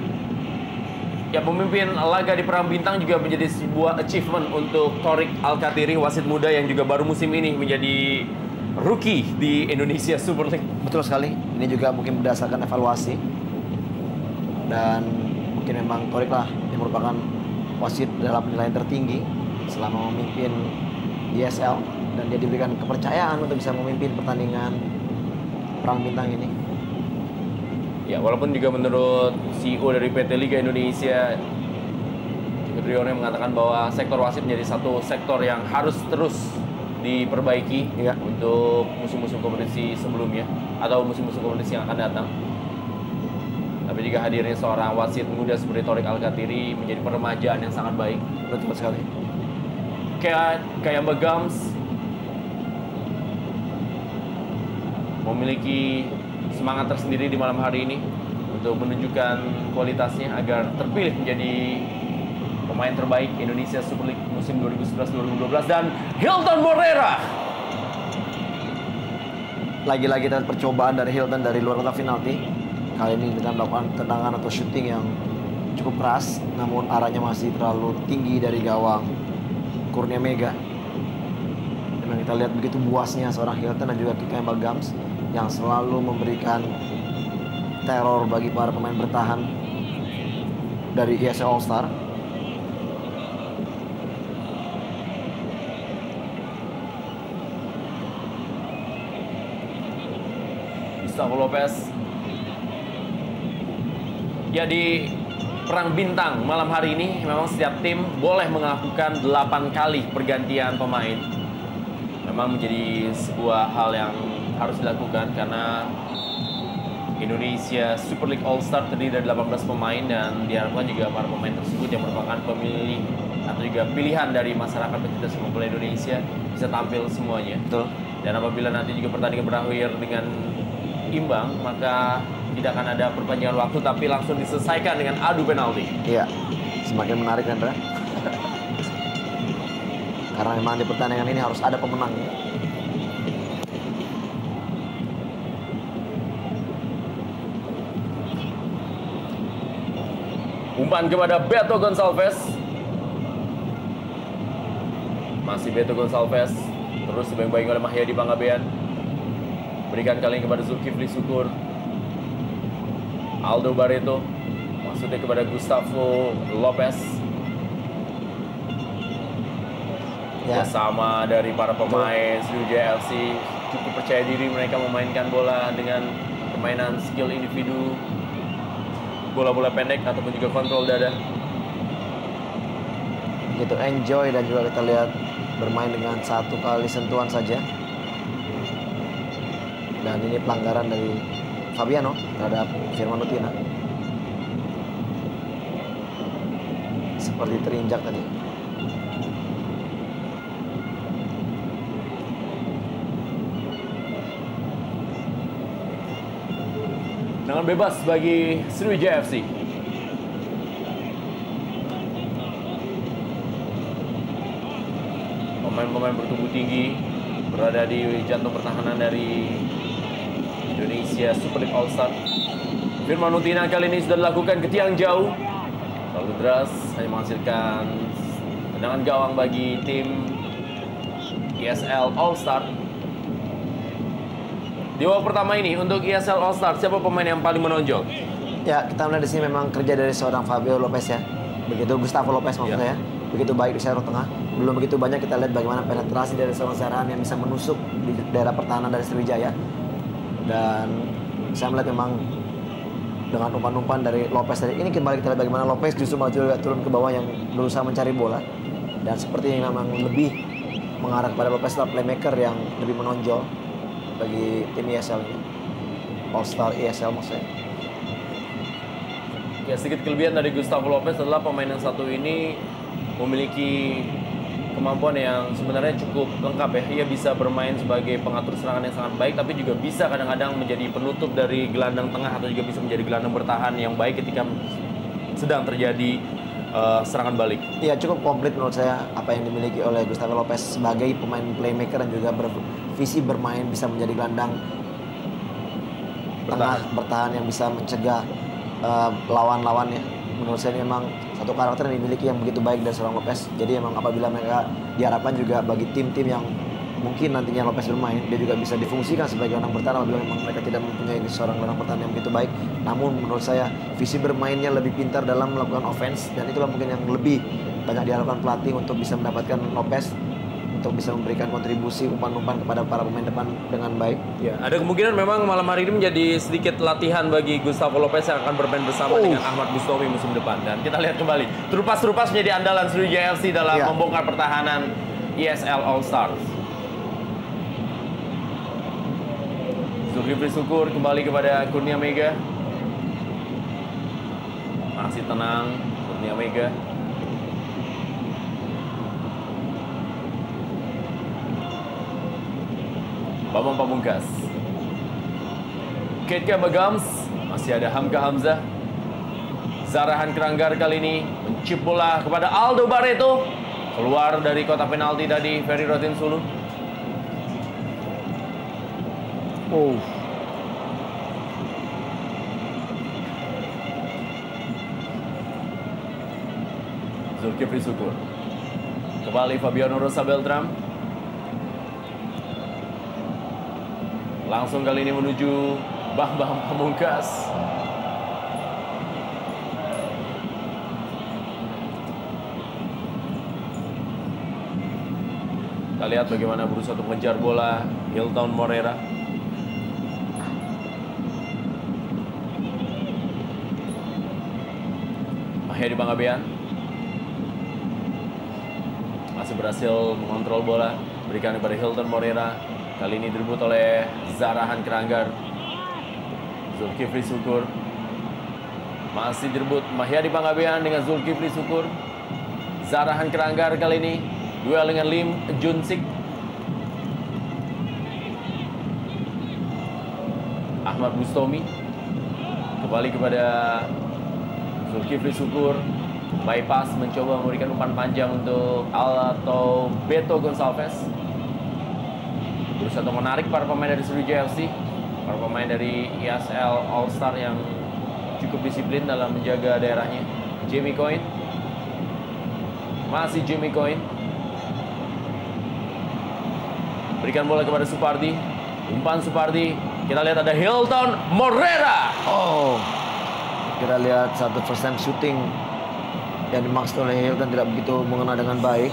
Ya, pemimpin laga di Perang Bintang juga menjadi sebuah achievement untuk Thorik Alkatiri, wasit muda yang juga baru musim ini menjadi rookie di Indonesia Super League. Betul sekali. Ini juga mungkin berdasarkan evaluasi. Dan mungkin memang Thorik lah yang merupakan wasit dalam penilaian tertinggi selama memimpin ESL, dan dia diberikan kepercayaan untuk bisa memimpin pertandingan Perang Bintang ini. Ya, walaupun juga menurut CEO dari PT Liga Indonesia, Trione mengatakan bahwa sektor wasit menjadi satu sektor yang harus terus diperbaiki ya, untuk musim-musim kompetisi sebelumnya atau musim-musim kompetisi yang akan datang. Tapi juga hadirnya seorang wasit muda seperti Thorik Alkatiri menjadi peremajaan yang sangat baik. Betul sekali. Kayamba Gams memiliki semangat tersendiri di malam hari ini untuk menunjukkan kualitasnya agar terpilih menjadi pemain terbaik Indonesia Super League musim 2011-2012. Dan Hilton Morera, lagi-lagi percobaan dari Hilton dari luar kotak penalti. Kali ini dengan melakukan tendangan atau shooting yang cukup keras, namun arahnya masih terlalu tinggi dari gawang Kurnia Mega. Memang kita lihat begitu buasnya seorang Hilton dan juga Kayamba Gams yang selalu memberikan teror bagi para pemain bertahan dari ESL All Star. Gustavo Lopez. Ya, di Perang Bintang malam hari ini memang setiap tim boleh melakukan 8 kali pergantian pemain. Memang menjadi sebuah hal yang harus dilakukan karena Indonesia Super League All Star terdiri dari 18 pemain, dan diharapkan juga para pemain tersebut yang merupakan pemilih atau juga pilihan dari masyarakat pecinta sepak bola Indonesia bisa tampil semuanya. Betul. Dan apabila nanti juga pertandingan berakhir dengan imbang, maka tidak akan ada perpanjangan waktu tapi langsung diselesaikan dengan adu penalti. Iya, semakin menarik Andra. Karena memang di pertandingan ini harus ada pemenang. Umpan kepada Beto Gonçalves. Masih Beto Gonçalves. Terus dibayang-bayang oleh Mahyadi Panggabean. Berikan kali ini kepada Zulkifli Syukur. Aldo Barreto. Maksudnya kepada Gustavo Lopez. Ya. Bersama dari para pemain Sriwijaya FC. Cukup percaya diri mereka memainkan bola dengan permainan skill individu. Bola-bola pendek ataupun juga kontrol dada. Gitu enjoy, dan juga kita lihat bermain dengan satu kali sentuhan saja. Dan ini pelanggaran dari Fabiano terhadap Firman Utina. Seperti terinjak tadi. Dengan bebas bagi Sriwijaya FC. Pemain-pemain bertubuh tinggi berada di jantung pertahanan dari Indonesia Super League All Star. Firman Utina kali ini sudah dilakukan ke tiang jauh. Terlalu deras, hanya menghasilkan tendangan gawang bagi tim ESL All Star. Di babak pertama ini untuk ESL All Star, siapa pemain yang paling menonjol? Ya, kita melihat di sini memang kerja dari seorang Fabio Lopez ya. Begitu Gustavo Lopez maksudnya ya. Begitu baik di sayap tengah. Belum begitu banyak kita lihat bagaimana penetrasi dari seorang Zarahan yang bisa menusuk di daerah pertahanan dari Sriwijaya. Dan saya melihat memang dengan umpan-umpan dari Lopez tadi. Ini kembali kita lihat bagaimana Lopez justru malah juga turun ke bawah yang berusaha mencari bola. Dan seperti yang memang lebih mengarah kepada Lopez adalah playmaker yang lebih menonjol bagi tim ESL ini. All Star ESL maksudnya. Ya, sedikit kelebihan dari Gustavo Lopez adalah pemain yang satu ini memiliki kemampuan yang sebenarnya cukup lengkap ya. Ia bisa bermain sebagai pengatur serangan yang sangat baik, tapi juga bisa kadang-kadang menjadi penutup dari gelandang tengah atau juga bisa menjadi gelandang bertahan yang baik ketika sedang terjadi serangan balik. Iya, cukup komplit menurut saya apa yang dimiliki oleh Gustavo Lopez sebagai pemain playmaker dan juga bervisi bermain bisa menjadi gelandang tengah bertahan yang bisa mencegah lawan-lawannya. Menurut saya ini memang satu karakter yang dimiliki yang begitu baik dari seorang Lopez. Jadi memang apabila mereka diharapkan juga bagi tim-tim yang mungkin nantinya Lopez bermain, dia juga bisa difungsikan sebagai gelandang bertahan apabila memang mereka tidak mempunyai seorang gelandang bertahan yang begitu baik. Namun menurut saya visi bermainnya lebih pintar dalam melakukan offense, dan itulah mungkin yang lebih banyak diharapkan pelatih untuk bisa mendapatkan Lopez untuk bisa memberikan kontribusi umpan-umpan kepada para pemain depan dengan baik. Ya, ada kemungkinan memang malam hari ini menjadi sedikit latihan bagi Gustavo Lopez yang akan bermain bersama dengan Ahmad Bustomi musim depan. Dan kita lihat kembali, Trupas menjadi andalan Sriwijaya FC dalam membongkar pertahanan ESL All Stars. Zulkifli Syukur kembali kepada Kurnia Mega. Masih tenang Kurnia Mega. Bambang Pamungkas. Ketka Bagams. Masih ada Hamka Hamzah. Zarahan Keranggar kali ini mencip bola kepada Aldo Barreto. Keluar dari kotak penalti tadi Ferry Rotin Sulu. Zulkifli Syukur. Kembali Fabiano Rosa Beltram. Langsung kali ini menuju Bambang Pamungkas. Kita lihat bagaimana berusaha untuk mengejar bola Hilton Morera. Mahyadi Pangabean masih berhasil mengontrol bola, berikan kepada Hilton Morera. Kali ini direbut oleh Zarahan Keranggar. Zulkifli Syukur masih direbut Mahyadi Pangabean dengan Zulkifli Syukur. Zarahan Keranggar kali ini duel dengan Lim Junsik. Ahmad Bustomi kembali kepada Zulkifli Syukur. Bypass mencoba memberikan umpan panjang untuk Beto Gonçalves. Berusaha untuk menarik para pemain dari Sriwijaya FC, para pemain dari ESL All Star yang cukup disiplin dalam menjaga daerahnya. Jamie Coyne, masih Jamie Coyne, berikan bola kepada Supardi, umpan Supardi. Kita lihat ada Hilton Morera. Kita lihat satu first time shooting yang dimaksud oleh Hilton tidak begitu mengena dengan baik.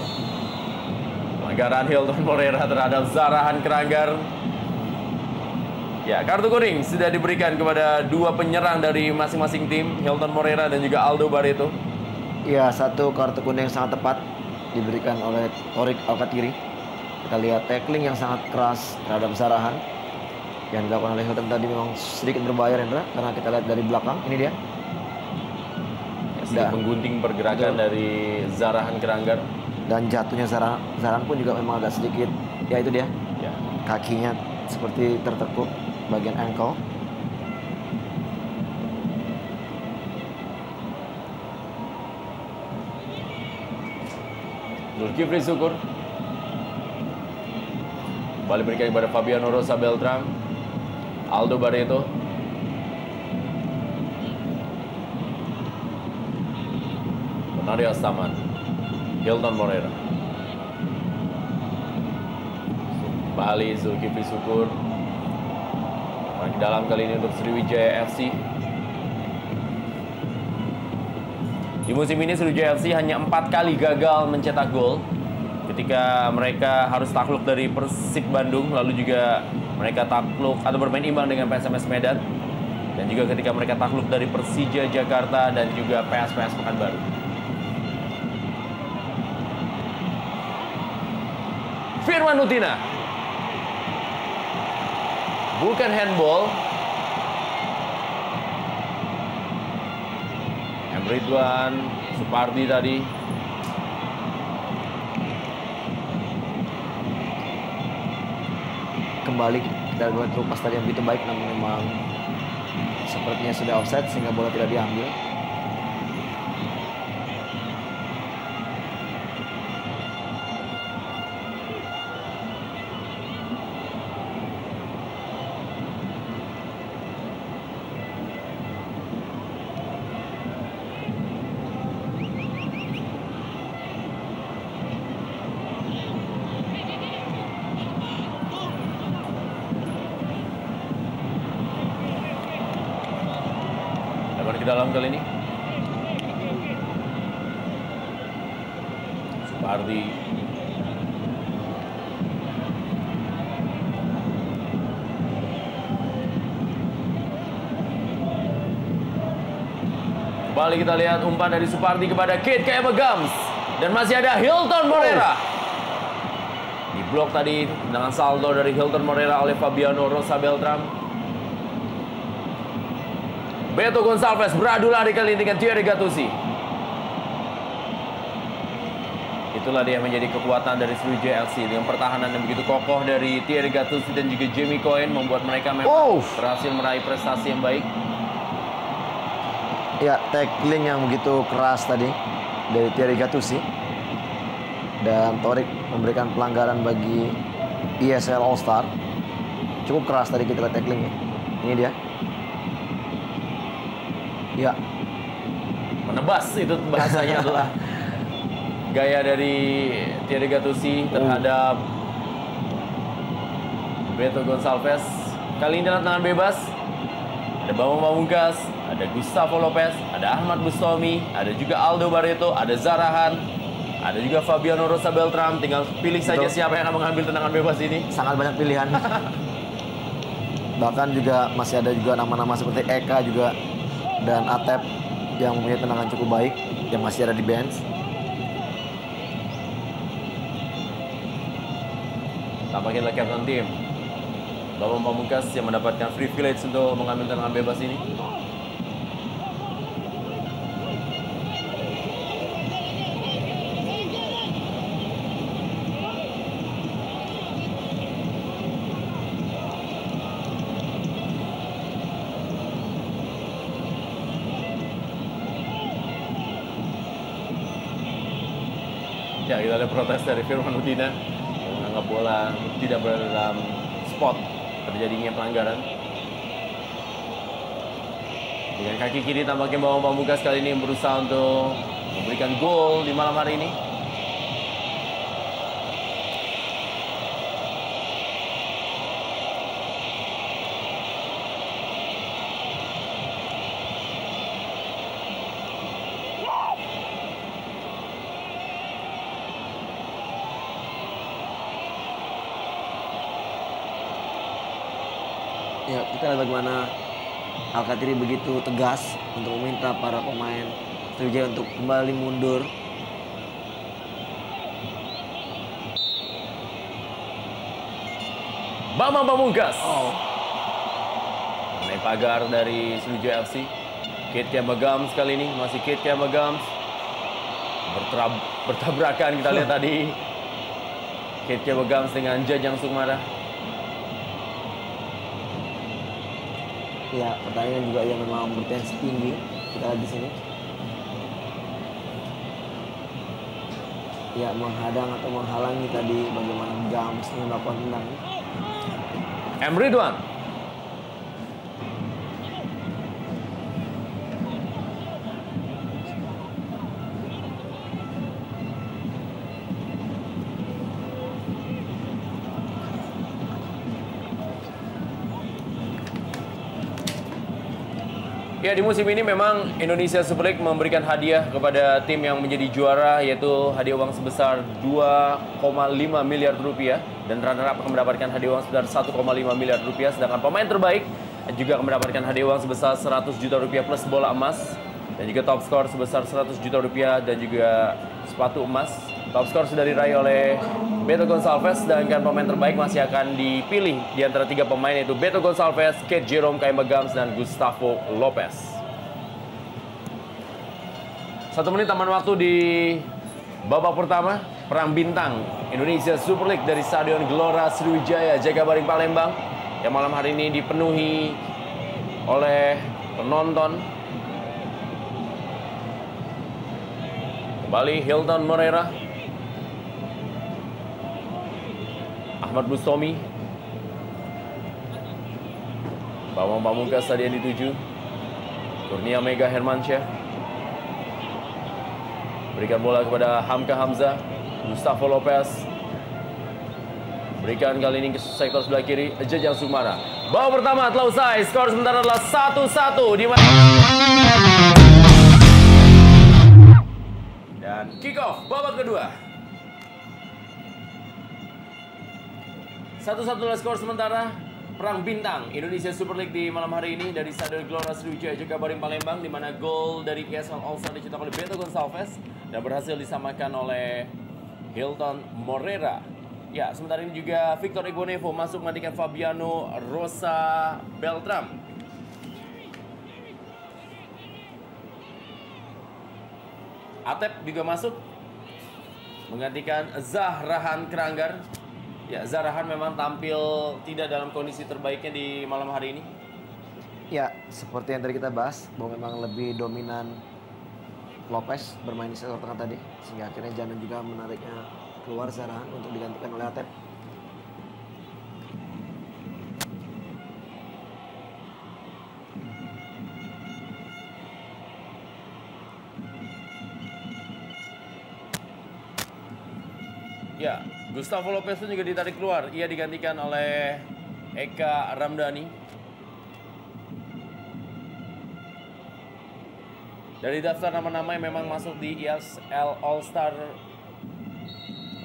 Pelanggaran Hilton Morera terhadap Zarahan Keranggar. Ya, kartu kuning sudah diberikan kepada dua penyerang dari masing-masing tim, Hilton Morera dan juga Aldo Barreto. Ya, satu kartu kuning yang sangat tepat diberikan oleh Torik Alkatiri. Kita lihat tackling yang sangat keras terhadap Zarahan yang dilakukan oleh Hilton tadi memang sedikit berbahaya, Rendra, karena kita lihat dari belakang. Ini dia. Sedikit menggunting pergerakan dari Zarahan Keranggar. Dan jatuhnya Zarahan pun juga memang agak sedikit, ya itu dia. Kakinya seperti tertekuk bagian ankle. Zulkifli Syukur. Kembali berikan kepada Fabiano Rosa Beltram. Aldo Barreto. Nadia Astaman. Hilton Moreira. Kembali Zulkifli Syukur. Lagi dalam kali ini untuk Sriwijaya FC. Di musim ini Sriwijaya FC hanya 4 kali gagal mencetak gol ketika mereka harus takluk dari Persib Bandung, lalu juga mereka takluk atau bermain imbang dengan PSMS Medan, dan juga ketika mereka takluk dari Persija Jakarta dan juga PSPS Pekanbaru. Firman Utina. Bukan handball. Ridwan Supardi tadi. Kembali kita lihat pas tadi yang begitu baik, namun memang sepertinya sudah offside sehingga bola tidak diambil. Ke dalam kali ini Supardi. Kembali kita lihat umpan dari Supardi kepada Kate Kayama-Gams, dan masih ada Hilton Moreira. Di blok tadi dengan saldo dari Hilton Moreira oleh Fabiano Rosa Beltram. Beto Gonçalves beradu lari kali ini dengan Thierry Gattuso. Itulah dia menjadi kekuatan dari Sriwijaya FC dengan pertahanan yang begitu kokoh dari Thierry Gattuso dan juga Jamie Cohen, membuat mereka memang berhasil meraih prestasi yang baik. Ya, tackling yang begitu keras tadi dari Thierry Gattuso, dan Torik memberikan pelanggaran bagi ESL All Star. Cukup keras tadi kita lihat tacklingnya. Ini dia. Ya, menebas itu bahasanya adalah gaya dari Thierry Gattuso terhadap Beto Gonçalves. Kali ini dengan tangan bebas. Ada Bambang Pamungkas, ada Gustavo Lopez, ada Ahmad Bustomi, ada juga Aldo Barreto, ada Zarahan, ada juga Fabiano Rosa Beltram. Tinggal pilih saja siapa yang akan mengambil tendangan bebas ini. Sangat banyak pilihan. Bahkan juga masih ada juga nama-nama seperti Eka juga dan Atep yang mempunyai tendangan cukup baik yang masih ada di bench. Tampaknya adalah captain tim Bambang Pamungkas yang mendapatkan privilege untuk mengambil tendangan bebas ini. Ya, kita ada protes dari Firman Utina yang menganggap bola tidak berada dalam spot terjadinya pelanggaran. Dengan kaki kiri tampaknya Bambang Pamungkas kali ini berusaha untuk memberikan gol di malam hari ini. Ya, kita lihat bagaimana Al-Khairi begitu tegas untuk meminta para pemain Sriwijaya untuk kembali mundur. Bambang Pamungkas. Naik pagar dari Sriwijaya FC. Kate Kayama-Gams kali ini masih Kate Kayama-Gams. Bertabrakan kita lihat tadi. Kate Kayama-Gams dengan Jajang Sukmara. Ya, pertandingan juga yang memang bertensi tinggi. Kita lihat di sini. ya menghadang atau menghalangi tadi bagaimana Gams melakukan tendangan. M. Ridwan. Ya, di musim ini memang Indonesia Super League memberikan hadiah kepada tim yang menjadi juara, yaitu hadiah uang sebesar 2,5 miliar rupiah, dan runner-up akan mendapatkan hadiah uang sebesar 1,5 miliar rupiah, sedangkan pemain terbaik juga akan mendapatkan hadiah uang sebesar 100 juta rupiah plus bola emas, dan juga top skor sebesar 100 juta rupiah dan juga sepatu emas. Top skor sudah diraih oleh Beto Gonçalves, sedangkan pemain terbaik masih akan dipilih di antara 3 pemain, yaitu Beto Gonçalves, Kate Jerome, Kayamba Gams, dan Gustavo Lopez. 1 menit taman waktu di babak pertama, perang bintang Indonesia Super League dari Stadion Gelora Sriwijaya Jakabaring Palembang, yang malam hari ini dipenuhi oleh penonton. Kembali Hilton Moreira, Ahmad Bustomi, Bambang Pamungkas tadi yang dituju, Kurnia Mega Hermansyah, berikan bola kepada Hamka Hamzah, Gustavo Lopez, berikan kali ini ke sektor sebelah kiri, Jajang Sukmana. Babak pertama telah usai, skor sementara adalah 1-1 di mana. Dan kick off babak kedua. 1-1 adalah skor sementara perang bintang Indonesia Super League di malam hari ini dari Stadion Gelora Sriwijaya Jakabaring Palembang, di mana gol dari ESL All Star dicetak oleh Beto Gonçalves dan berhasil disamakan oleh Hilton Moreira. Ya, sementara ini juga Victor Igbonevo masuk menggantikan Fabiano Rosa Beltram. Atep juga masuk menggantikan Zahrahan Keranggar. Ya, Zahrahan memang tampil tidak dalam kondisi terbaiknya di malam hari ini. Ya, seperti yang tadi kita bahas, bahwa memang lebih dominan Lopez bermain di sektor tengah tadi, sehingga akhirnya Jana juga menariknya keluar Zahrahan untuk digantikan oleh Atep. Ya, Gustavo Lopez pun juga ditarik keluar. Ia digantikan oleh Eka Ramdhani. Dari daftar nama-nama yang memang masuk di ESL All Star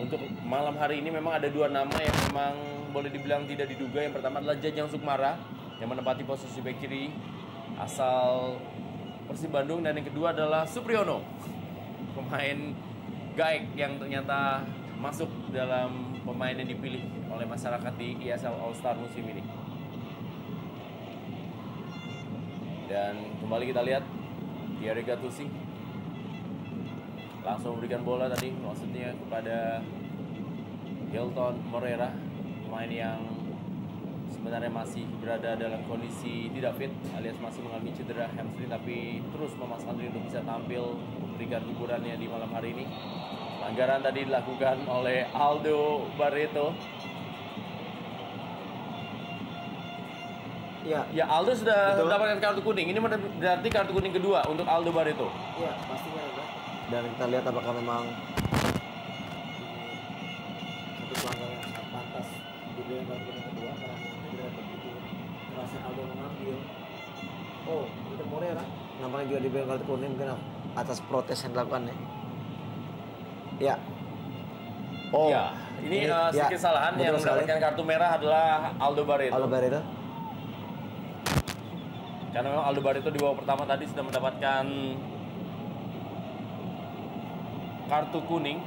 untuk malam hari ini, memang ada 2 nama yang memang boleh dibilang tidak diduga. Yang pertama adalah Jajang Sukmana yang menempati posisi bek kiri asal Persib Bandung, dan yang kedua adalah Supriyono, pemain Gaek yang ternyata masuk dalam pemain yang dipilih oleh masyarakat di ESL All Star musim ini. Dan kembali kita lihat Thierry Gattuso langsung memberikan bola tadi, maksudnya kepada Hilton Moreira, pemain yang sebenarnya masih berada dalam kondisi tidak fit alias masih mengalami cedera hamstring, tapi terus memaksakan diri untuk bisa tampil memberikan hiburannya di malam hari ini. Pelanggaran tadi dilakukan oleh Aldo Barreto. Ya, Aldo sudah mendapatkan kartu kuning. Ini berarti kartu kuning kedua untuk Aldo Barreto. Ya, pastinya ada. Dan kita lihat apakah memang satu pelanggaran yang sangat pantas diberikan kartu kuning kedua, karena tidak begitu merasa Aldo mengambil. Oh, itu Moreira nampaknya juga diberikan kartu kuning mungkin atas protes yang dilakukannya. Ya. Oh, ya, ini sedikit kesalahan. Yang mendapatkan kartu merah adalah Aldo Barreto. Aldo Barreto. Karena memang Aldo Barreto di babak pertama tadi sudah mendapatkan kartu kuning.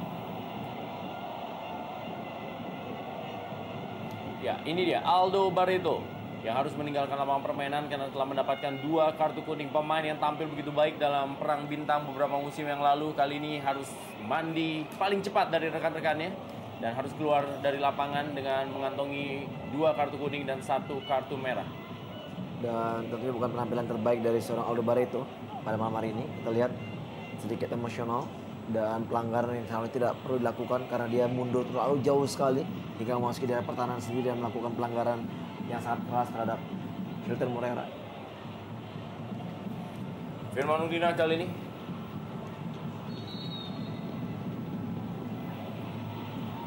Ya, ini dia Aldo Barreto yang harus meninggalkan lapangan permainan karena telah mendapatkan 2 kartu kuning. Pemain yang tampil begitu baik dalam perang bintang beberapa musim yang lalu, kali ini harus mandi paling cepat dari rekan-rekannya dan harus keluar dari lapangan dengan mengantongi 2 kartu kuning dan 1 kartu merah. Dan tentunya bukan penampilan terbaik dari seorang Aldo Barreto pada malam hari ini. Kita lihat sedikit emosional dan pelanggaran yang seharusnya tidak perlu dilakukan karena dia mundur terlalu jauh sekali hingga memasuki daerah pertahanan sendiri dan melakukan pelanggaran yang sangat keras terhadap Hilton Moreira. Firmanudina kali ini.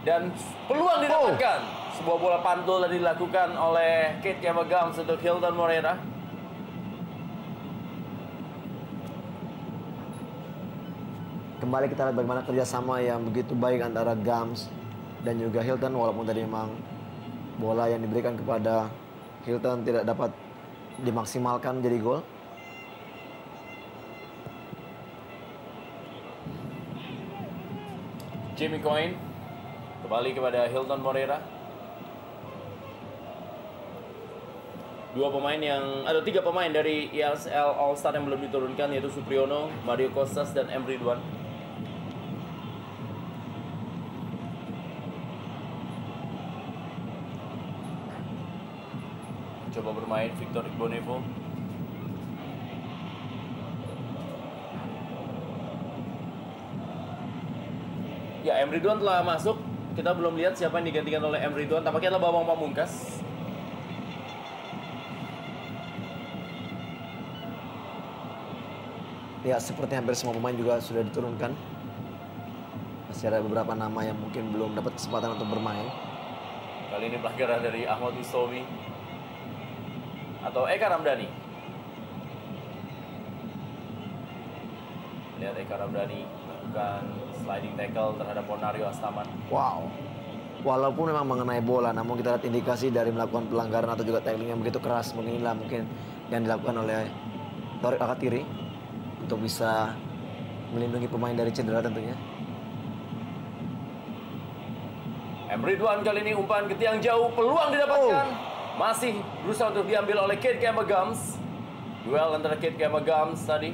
Dan peluang didapatkan. Sebuah bola pantul tadi dilakukan oleh Kate Gams untuk Hilton Moreira. Kembali kita lihat bagaimana kerjasama yang begitu baik antara Gams dan juga Hilton, walaupun tadi memang bola yang diberikan kepada Hilton tidak dapat dimaksimalkan menjadi gol. Jamie Coyne kembali kepada Hilton Moreira. Ada tiga pemain dari ESL All Star yang belum diturunkan, yaitu Supriyono, Mario Kostas, dan M. Ridwan. Coba bermain Victor Igbonevo. Ya, M. Ridwan telah masuk. Kita belum lihat siapa yang digantikan oleh M. Ridwan. Tampaknya adalah Bambang Pamungkas. Ya, seperti hampir semua pemain juga sudah diturunkan. Masih ada beberapa nama yang mungkin belum dapat kesempatan untuk bermain. Kali ini pelanggaran dari Ahmad Mustowi atau Eka Ramdhani. Lihat Eka Ramdhani melakukan sliding tackle terhadap Ponario Astaman. Wow. Walaupun memang mengenai bola, namun kita lihat indikasi dari melakukan pelanggaran atau juga tackling yang begitu keras. Mungkin yang dilakukan oleh Torik Akatiri untuk bisa melindungi pemain dari cedera tentunya. M. Ridwan kali ini umpan ke tiang jauh, peluang didapatkan. Masih berusaha untuk diambil oleh Kate Gams. Duel antara Kate Gams tadi.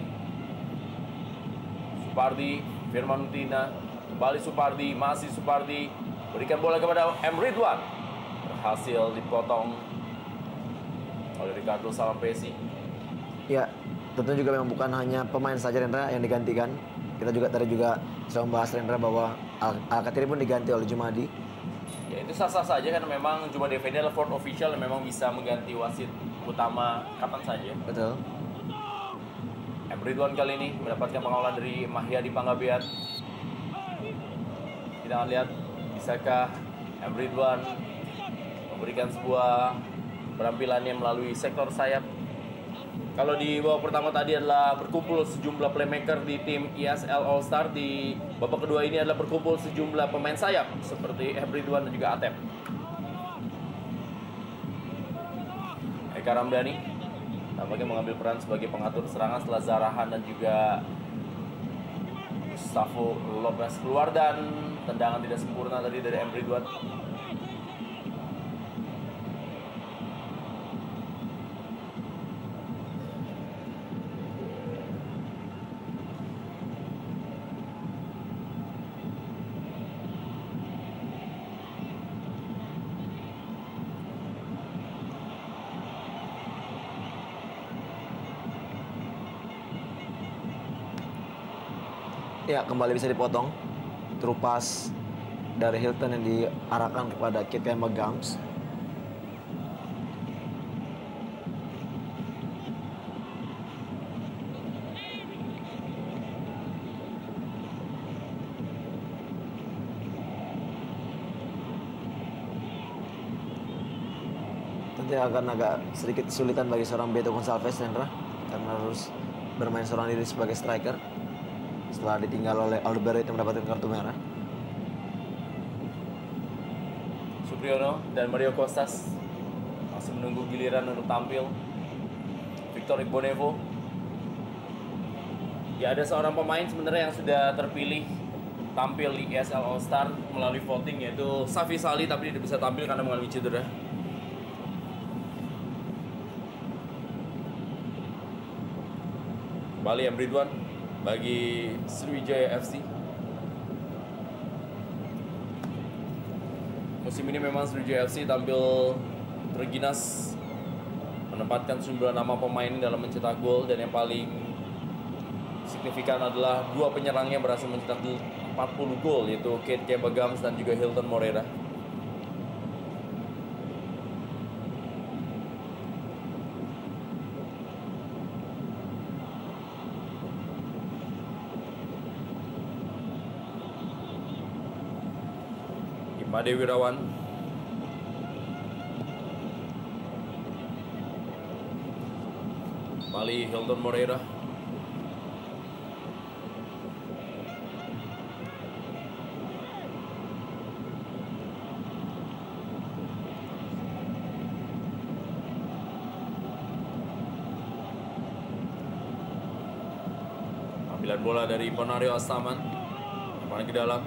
Supardi, Firmanudina, kembali Supardi, masih Supardi. Berikan bola kepada M. Ridwan. Berhasil dipotong oleh Ricardo Salampesi. Ya, tentu juga memang bukan hanya pemain saja Rendra yang digantikan. Kita juga tadi sudah membahas Rendra bahwa Al-Katiri pun diganti oleh Jumadi. Ya, itu sah-sah saja karena memang Jumadi Effendi adalah fourth official yang memang bisa mengganti wasit utama kapan saja. Betul. M. Ridwan kali ini mendapatkan pengawalan dari Mahyadi Panggabean. Kita akan lihat bisakah M. Ridwan memberikan sebuah penampilannya melalui sektor sayap. Kalau di babak pertama tadi adalah berkumpul sejumlah playmaker di tim ESL All Star, di babak kedua ini adalah berkumpul sejumlah pemain sayap seperti M. Ridwan dan juga Atep. Eka Ramdhani tampaknya mengambil peran sebagai pengatur serangan setelah Zarahan dan juga Gustavo Lopez keluar, dan tendangan tidak sempurna tadi dari M. Ridwan. Ya, kembali bisa dipotong. Terupas dari Hilton yang diarahkan kepada Kate Gams. Tentunya akan agak sedikit kesulitan bagi seorang Beto Gonçalves, Rendra, karena harus bermain seorang diri sebagai striker setelah ditinggal oleh Alberto yang mendapatkan kartu merah. Supriyono dan Mario Kostas masih menunggu giliran untuk tampil. Victor Igbonevo. Ya, ada seorang pemain sebenarnya yang sudah terpilih tampil di ESL All Star melalui voting, yaitu Safi Sali, tapi tidak bisa tampil karena mengalami cedera. Kembali M. Ridwan bagi Sriwijaya FC. Musim ini memang Sriwijaya FC tampil terginas, menempatkan sejumlah nama pemain dalam mencetak gol, dan yang paling signifikan adalah dua penyerangnya berhasil mencetak 40 gol, yaitu Kate Kebagams dan juga Hilton Moreira. Imade Wirawan, kembali Hilton Moreira, ambilan bola dari Ponario Astaman, kembali ke dalam.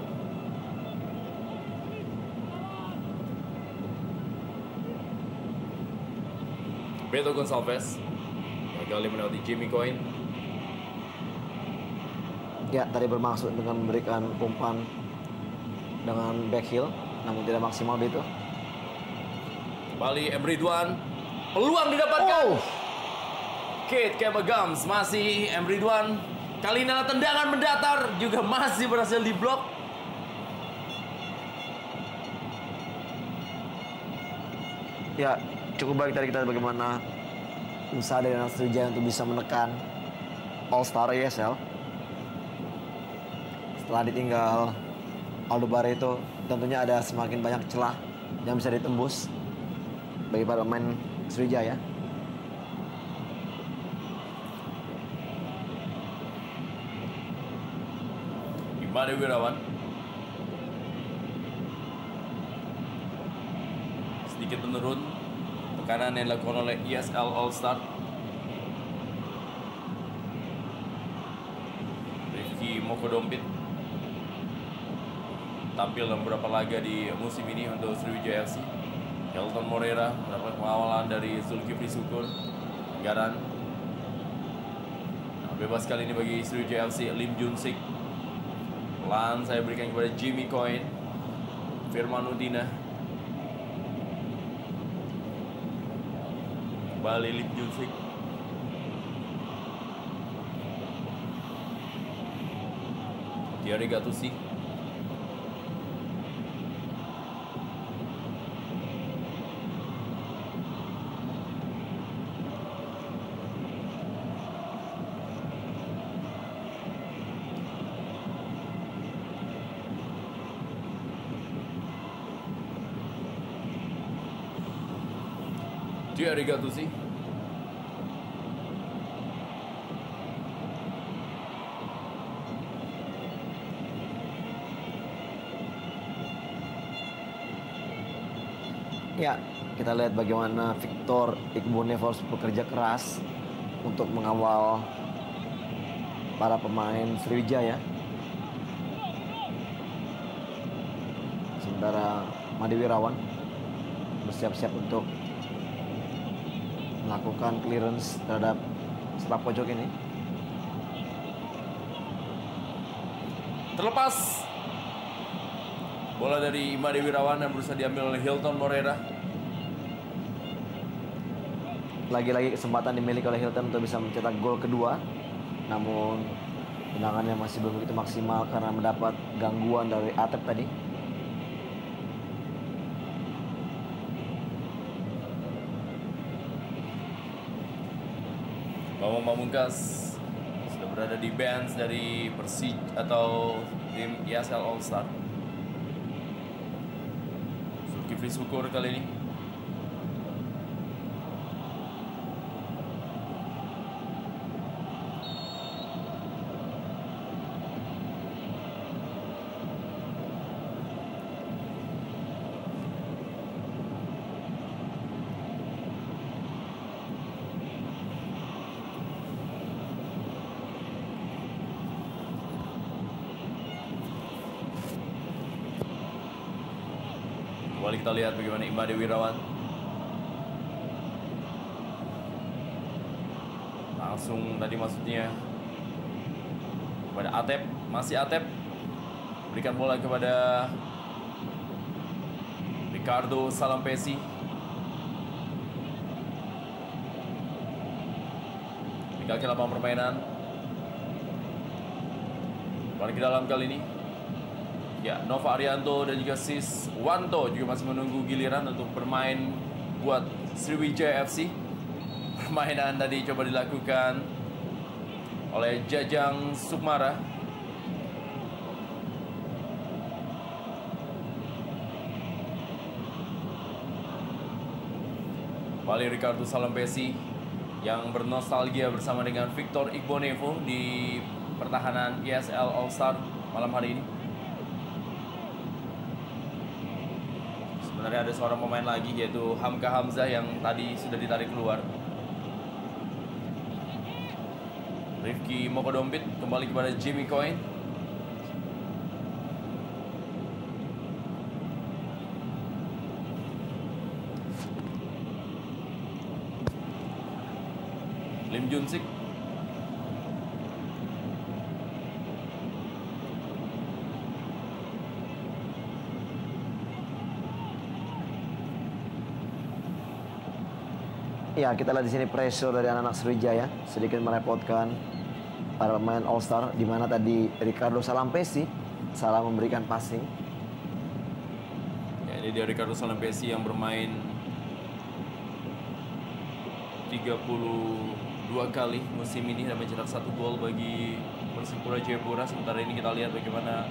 Beto Gonçalves gagal melewati Jimmy Coyne. Ya, tadi bermaksud dengan memberikan umpan dengan back heel, namun tidak maksimal Beto. Kembali Emre Ridwan, peluang didapatkan. Oh, Kate Kebagams masih Emre Ridwan. Kali ini adalah tendangan mendatar, juga masih berhasil diblok. ya cukup baik tadi kita bagaimana usaha dari Sriwijaya untuk bisa menekan All Star ESL. Setelah ditinggal Aldo Barreto, tentunya ada semakin banyak celah yang bisa ditembus bagi para pemain Sriwijaya. Imade Wirawan sedikit menurun tekanan yang dilakukan oleh ESL All Star. Rifki Mokodompit tampil dalam beberapa laga di musim ini untuk Sriwijaya FC. Hilton Moreira mendapat pengawalan dari Zulkifli Syukur. Garan bebas kali ini bagi Sriwijaya FC. Lim Junsik, pelan saya berikan kepada Jimmy Coyne. Firman Udina, kembali Lim Junsik. Thierry Gattuso, Thierry Gattuso, Ya, kita lihat bagaimana Victor Igbonevos bekerja keras untuk mengawal para pemain Sriwijaya. Sementara Made Wirawan bersiap-siap untuk melakukan clearance terhadap sepak pojok ini. terlepas bola dari Imade Wirawan yang berusaha diambil oleh Hilton Moreira. Lagi-lagi kesempatan dimiliki oleh Hilton untuk bisa mencetak gol kedua, namun tendangannya masih belum begitu maksimal karena mendapat gangguan dari Atep tadi. Bambang Pamungkas sudah berada di bench dari Persij atau tim ESL All Star. Zulkifli Syukur kali ini. Kembali kita lihat bagaimana Imade Wirawan langsung tadi maksudnya kepada Atep, masih Atep berikan bola kepada Ricardo Salampesi. Di kaki lapangan permainan Kembali ke dalam kali ini. Ya, Nova Arianto dan juga Sis Wanto juga masih menunggu giliran untuk bermain buat Sriwijaya FC. Permainan tadi coba dilakukan oleh Jajang Sukmara. Kembali Ricardo Salampesi yang bernostalgia bersama dengan Victor Igbonevo di pertahanan ESL All-Star malam hari ini. Sebenarnya ada seorang pemain lagi yaitu Hamka Hamzah yang tadi sudah ditarik keluar. Rifki Mokodompit kembali kepada Jimmy Coyne. Lim Junsik. Ya, kita lihat di sini pressure dari anak-anak Sriwijaya sedikit merepotkan para pemain All Star, di mana tadi Ricardo Salampesi salah memberikan passing. Ya, ini dia Ricardo Salampesi yang bermain 32 kali musim ini dan mencetak 1 gol bagi Persipura Jayapura. Sementara ini kita lihat bagaimana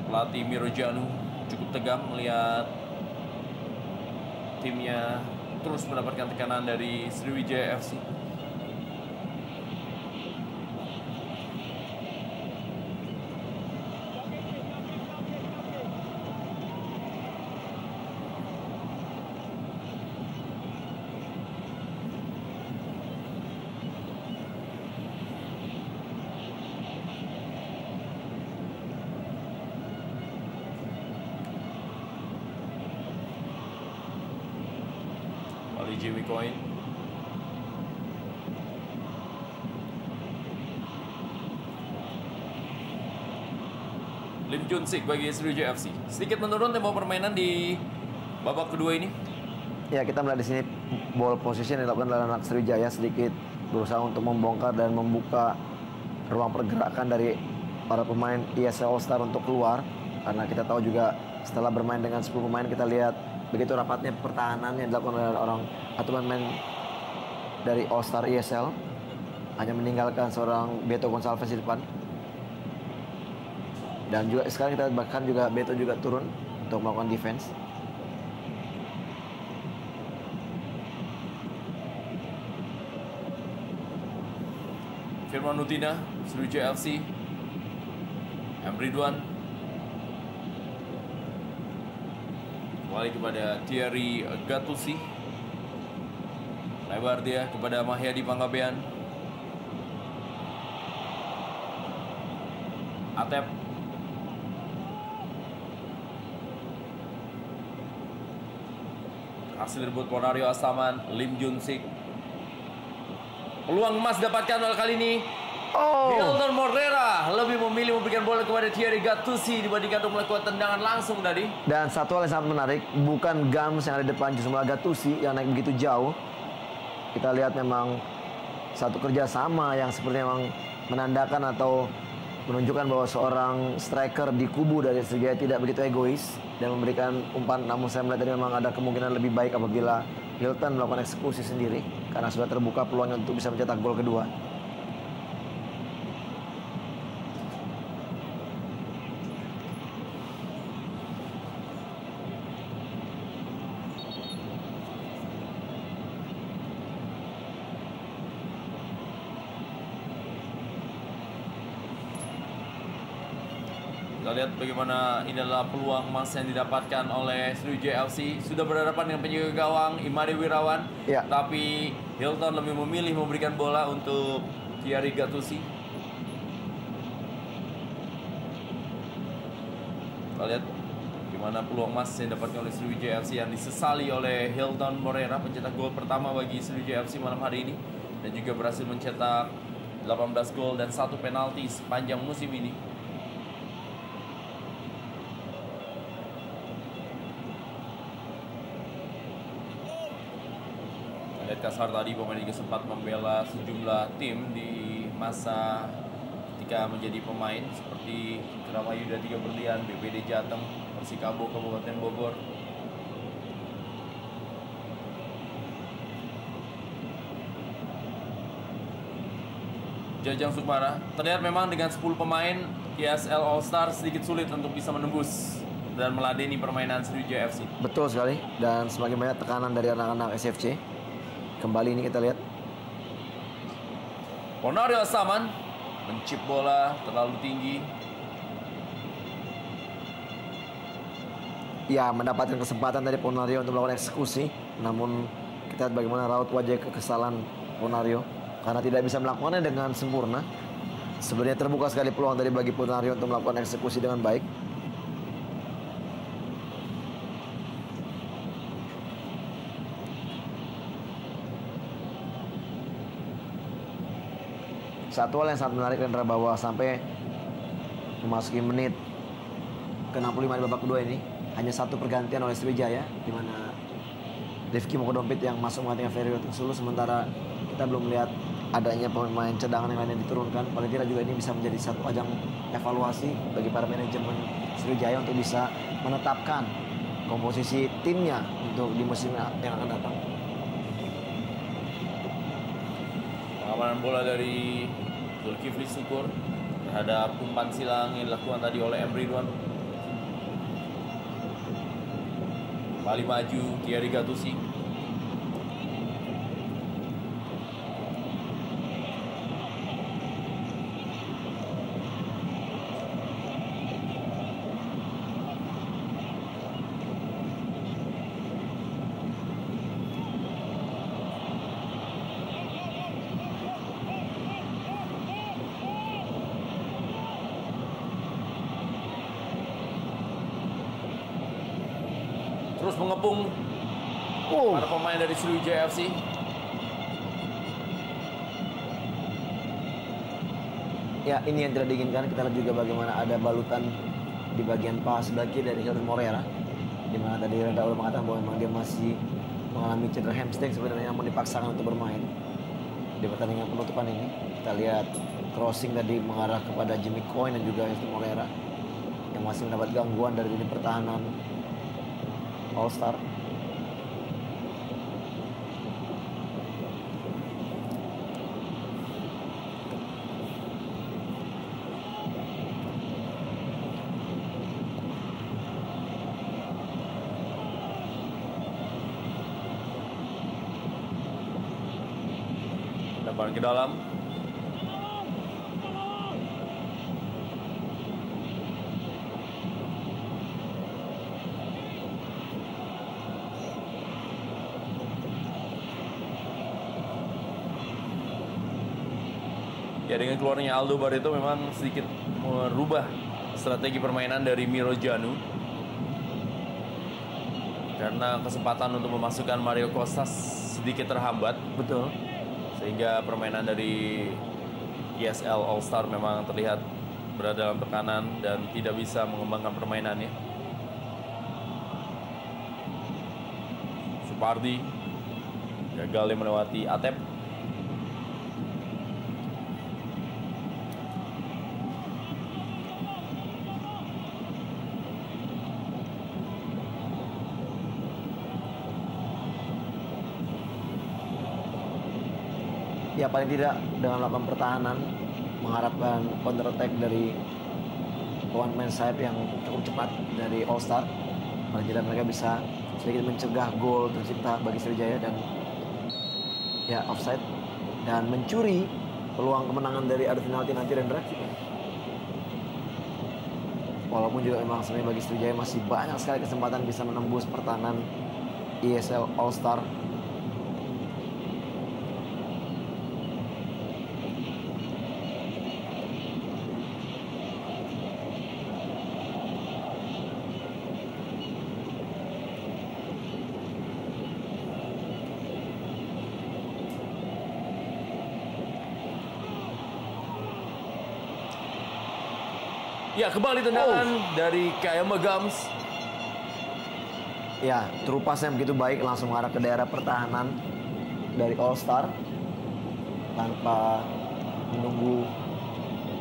pelatih Miro Janu cukup tegang melihat timnya terus mendapatkan tekanan dari Sriwijaya FC. Jimmy Coyne. Lim Junsik bagi Sriwijaya FC. Sedikit menurun tempo permainan di babak kedua ini. Ya, kita melihat di sini ball position yang dilakukan oleh anak Sriwijaya sedikit berusaha untuk membongkar dan membuka ruang pergerakan dari para pemain ESL All Star untuk keluar, karena kita tahu juga setelah bermain dengan 10 pemain kita lihat begitu rapatnya pertahanan yang dilakukan oleh orang atau pemain dari All Star ESL, hanya meninggalkan seorang Beto Gonçalves di depan. Dan juga sekarang kita bahkan juga Beto juga turun untuk melakukan defense. Firman Nutina, Sriwijaya FC. Ridwan kembali kepada Thierry Gattuso. Lebar dia kepada Mahyadi Panggabean. Atep. Hasil rebut Ponario Asaman, Lim Junsik. Peluang emas dapatkan kali ini. Hilton Morera lebih memilih memberikan bola kepada Thierry Gattuso dibandingkan untuk melakukan tendangan langsung tadi. Dan satu hal yang sangat menarik, bukan Gams yang ada di depan, justru malah Gattuso yang naik begitu jauh. Kita lihat memang satu kerjasama yang seperti memang menandakan atau menunjukkan bahwa seorang striker di kubu dari Sriwijaya tidak begitu egois dan memberikan umpan. Namun saya melihat tadi memang ada kemungkinan lebih baik apabila Hilton melakukan eksekusi sendiri, karena sudah terbuka peluangnya untuk bisa mencetak gol kedua. Kita lihat bagaimana ini adalah peluang emas yang didapatkan oleh Sriwijaya FC. Sudah berhadapan dengan penjaga gawang Imade Wirawan, ya. Tapi Hilton lebih memilih memberikan bola untuk Thierry Gattuso. Kita lihat bagaimana peluang emas yang didapatkan oleh Sriwijaya FC yang disesali oleh Hilton Morera, pencetak gol pertama bagi Sriwijaya FC malam hari ini, dan juga berhasil mencetak 18 gol dan 1 penalti sepanjang musim ini. Lihat kasar tadi pemain juga sempat membela sejumlah tim di masa ketika menjadi pemain seperti Krama Yuda 3 Berlian, BPD Jateng, Persikabo Kabupaten Bogor. Jajang Sukmara, terlihat memang dengan 10 pemain ISL All Star sedikit sulit untuk bisa menembus dan meladeni permainan Sriwijaya FC. Betul sekali, dan semakin banyak tekanan dari anak-anak SFC. Kembali ini kita lihat Ponario Saman mencip bola terlalu tinggi. Ya, mendapatkan kesempatan dari Ponario untuk melakukan eksekusi. Namun kita lihat bagaimana raut wajah kekesalan Ponario karena tidak bisa melakukannya dengan sempurna. Sebenarnya terbuka sekali peluang tadi bagi Ponario untuk melakukan eksekusi dengan baik. Satu hal yang sangat menarik adalah bahwa sampai memasuki menit ke-65 di babak kedua ini hanya satu pergantian oleh Sriwijaya, di mana Rifki Mokodompit yang masuk menggantikan Ferry Sulu, sementara kita belum melihat adanya pemain cadangan yang lain yang diturunkan. Paling tidak juga ini bisa menjadi satu ajang evaluasi bagi para manajemen Sriwijaya untuk bisa menetapkan komposisi timnya untuk di musim yang akan datang. Pengamanan bola dari Zulkifli Syukur terhadap umpan silang yang dilakukan tadi oleh M. Ridwan. Kembali maju Thierry Gattuso. Terus mengepung para pemain dari Sriwijaya FC. Ya, ini yang tidak diinginkan. Kita lihat juga bagaimana ada balutan di bagian paha sebelah kiri dari Hilton Morera, di mana tadi Raul mengatakan bahwa memang dia masih mengalami cedera hamstring sebenarnya, namun dipaksakan untuk bermain di pertandingan penutupan ini. Kita lihat crossing tadi mengarah kepada Jimmy Coyne dan juga Hilton Morera yang masih mendapat gangguan dari lini pertahanan All Star. Lemparan ke dalam. Ya, dengan keluarnya Aldo Barreto memang sedikit merubah strategi permainan dari Miro Janu, karena kesempatan untuk memasukkan Mario Costas sedikit terhambat. Betul. Sehingga permainan dari ISL All Star memang terlihat berada dalam tekanan dan tidak bisa mengembangkan permainannya. Supardi gagal melewati Atep. Ya, paling tidak dengan melakukan pertahanan, mengharapkan counter attack dari pemain sayap yang cukup cepat dari All Star, paling tidak mereka bisa sedikit mencegah gol tercipta bagi Sriwijaya dan ya offside, dan mencuri peluang kemenangan dari adu penalti nanti, Rendra. Walaupun juga memang sebenarnya bagi Sriwijaya masih banyak sekali kesempatan bisa menembus pertahanan ISL All Star. Ya, kembali tendangan dari Kayama Gams. Ya, true pass-nya begitu baik, langsung mengarah ke daerah pertahanan dari All Star tanpa menunggu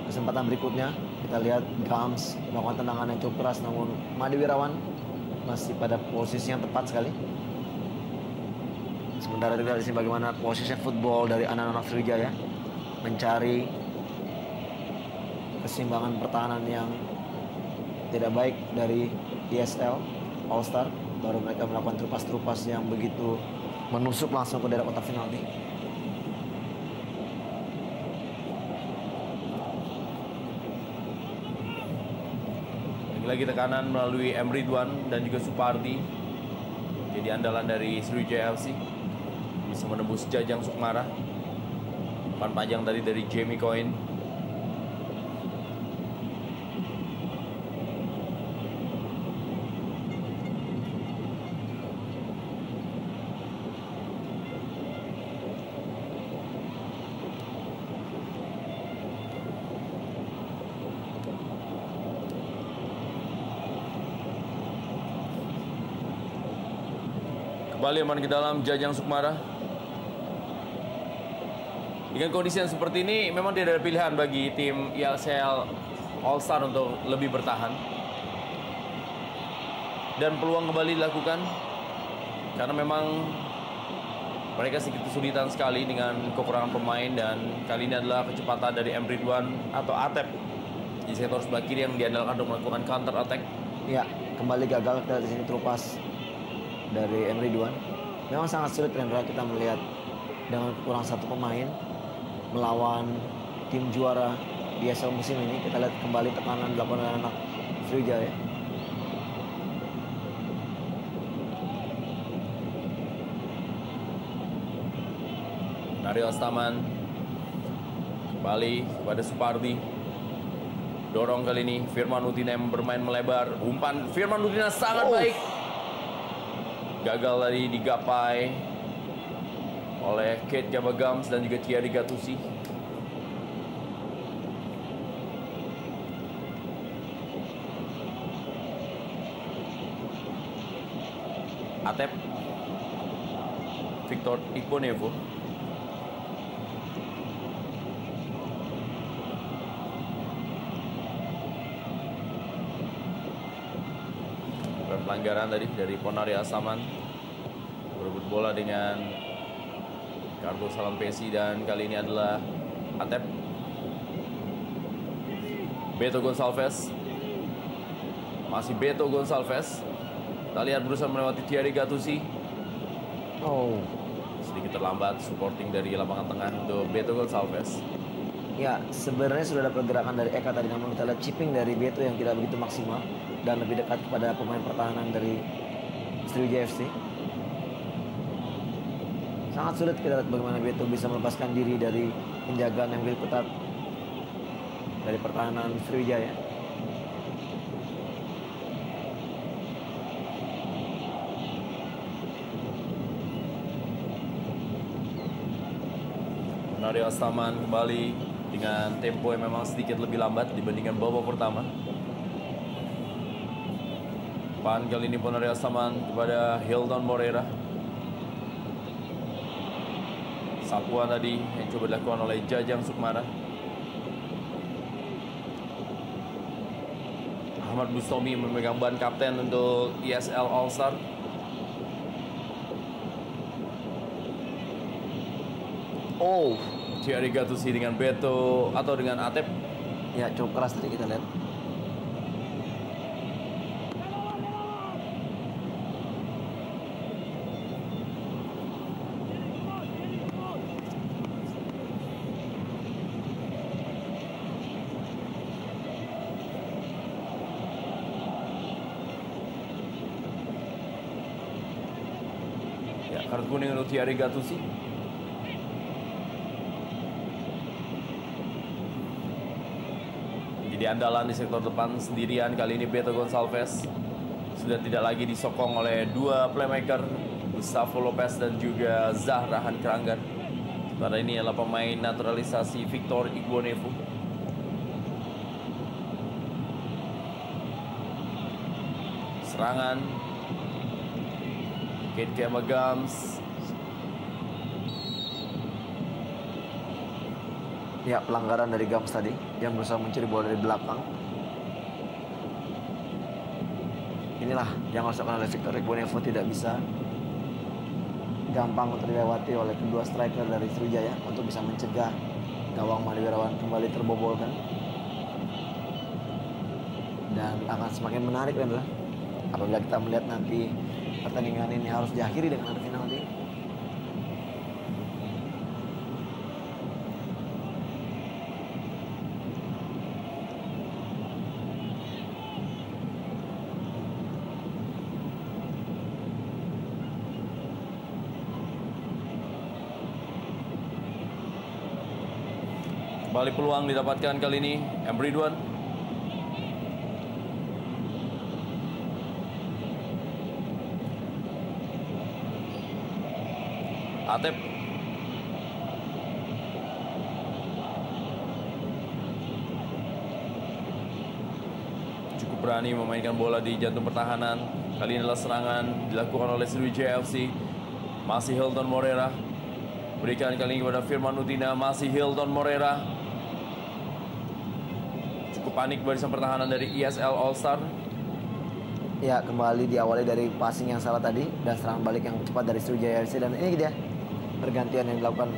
kesempatan berikutnya kita lihat Gams melakukan tendangan yang cukup keras, namun Made Wirawan masih pada posisi yang tepat sekali. Sementara kita lihat di sini bagaimana posisi football dari anak-anak Sriwijaya mencari keseimbangan pertahanan yang tidak baik dari ESL All Star. Baru mereka melakukan terupas-terupas yang begitu menusuk langsung ke daerah kotak penalti. Lagi tekanan melalui M. Ridwan dan juga Supardi. Jadi andalan dari Sriwijaya FC. Bisa menembus Jajang Sukmara. Umpan panjang tadi dari Jamie Coin. Kembali aman ke dalam Jajang Sukmara. Dengan kondisi yang seperti ini, memang tidak ada pilihan bagi tim ESL All Star untuk lebih bertahan. Dan peluang kembali dilakukan karena memang mereka sedikit kesulitan sekali dengan kekurangan pemain, dan kali ini adalah kecepatan dari M. Ridwan atau Atep di sektor sebelah kiri yang diandalkan untuk melakukan counter attack. Ya, kembali gagal kita di sini terupas dari M. Ridwan. Memang sangat sulit Rendra kita melihat dengan kurang satu pemain melawan tim juara di ESL musim ini. Kita lihat kembali tekanan dilakukan oleh anak Sriwijaya. Nario Astaman kembali kepada Supardi. Dorong kali ini Firman Utina yang bermain melebar. Umpan Firman Utina sangat baik. Gagal tadi digapai oleh Kate Jabagams dan juga Thierry Gattuso. Atep, Victor Igbonevo. Pelanggaran tadi dari Ponari Asaman, berebut bola dengan Carlo Salampesi, dan kali ini adalah Atep. Beto Gonçalves, masih Beto Gonçalves. Kita lihat berusaha melewati Thierry Gattuso. Sedikit terlambat supporting dari lapangan tengah untuk Beto Gonçalves. Ya, sebenarnya sudah ada pergerakan dari Eka tadi, namun kita lihat chipping dari Beto yang tidak begitu maksimal dan lebih dekat kepada pemain pertahanan dari Sriwijaya FC. Sangat sulit kita lihat bagaimana Beto bisa melepaskan diri dari penjagaan yang begitu ketat dari pertahanan Sriwijaya. Nario Astaman kembali dengan tempo yang memang sedikit lebih lambat dibandingkan babak pertama. Pan kali ini Nario Astaman kepada Hildon Moreira. Sapuan tadi yang coba dilakukan oleh Jajang Sukmara. Ahmad Bustomi memegang ban kapten untuk ESL All Star. Thierry Gattuso dengan Beto atau dengan Atep. Ya, cukup keras tadi kita lihat. Ya, kartu kuning untuk Thierry Gattuso. Jadi andalan di sektor depan sendirian kali ini Beto Gonçalves sudah tidak lagi disokong oleh dua playmaker Gustavo Lopez dan juga Zahrahan Keranggan. Karena ini adalah pemain naturalisasi Victor Igbonevo. Serangan Kate Jabagams. Ya, pelanggaran dari Gams tadi yang berusaha mencuri bola dari belakang. Inilah yang harus dilakukan oleh Victor Igbonevo, tidak bisa gampang untuk dilewati oleh kedua striker dari Sriwijaya untuk bisa mencegah gawang Made Wirawan kembali terbobolkan. Dan akan semakin menarik, Rendra, apabila kita melihat nanti pertandingan ini harus diakhiri dengan adu penalti. Kembali peluang didapatkan kali ini M. Ridwan. Atep. Cukup berani memainkan bola di jantung pertahanan. Kali ini adalah serangan dilakukan oleh Sriwijaya FC. Masih Hilton Morera. Berikan kali ini kepada Firman Utina. Masih Hilton Morera. Panik barisan pertahanan dari ESL All Star. Ya, kembali diawali dari passing yang salah tadi dan serangan balik yang cepat dari Sriwijaya FC, dan ini dia pergantian yang dilakukan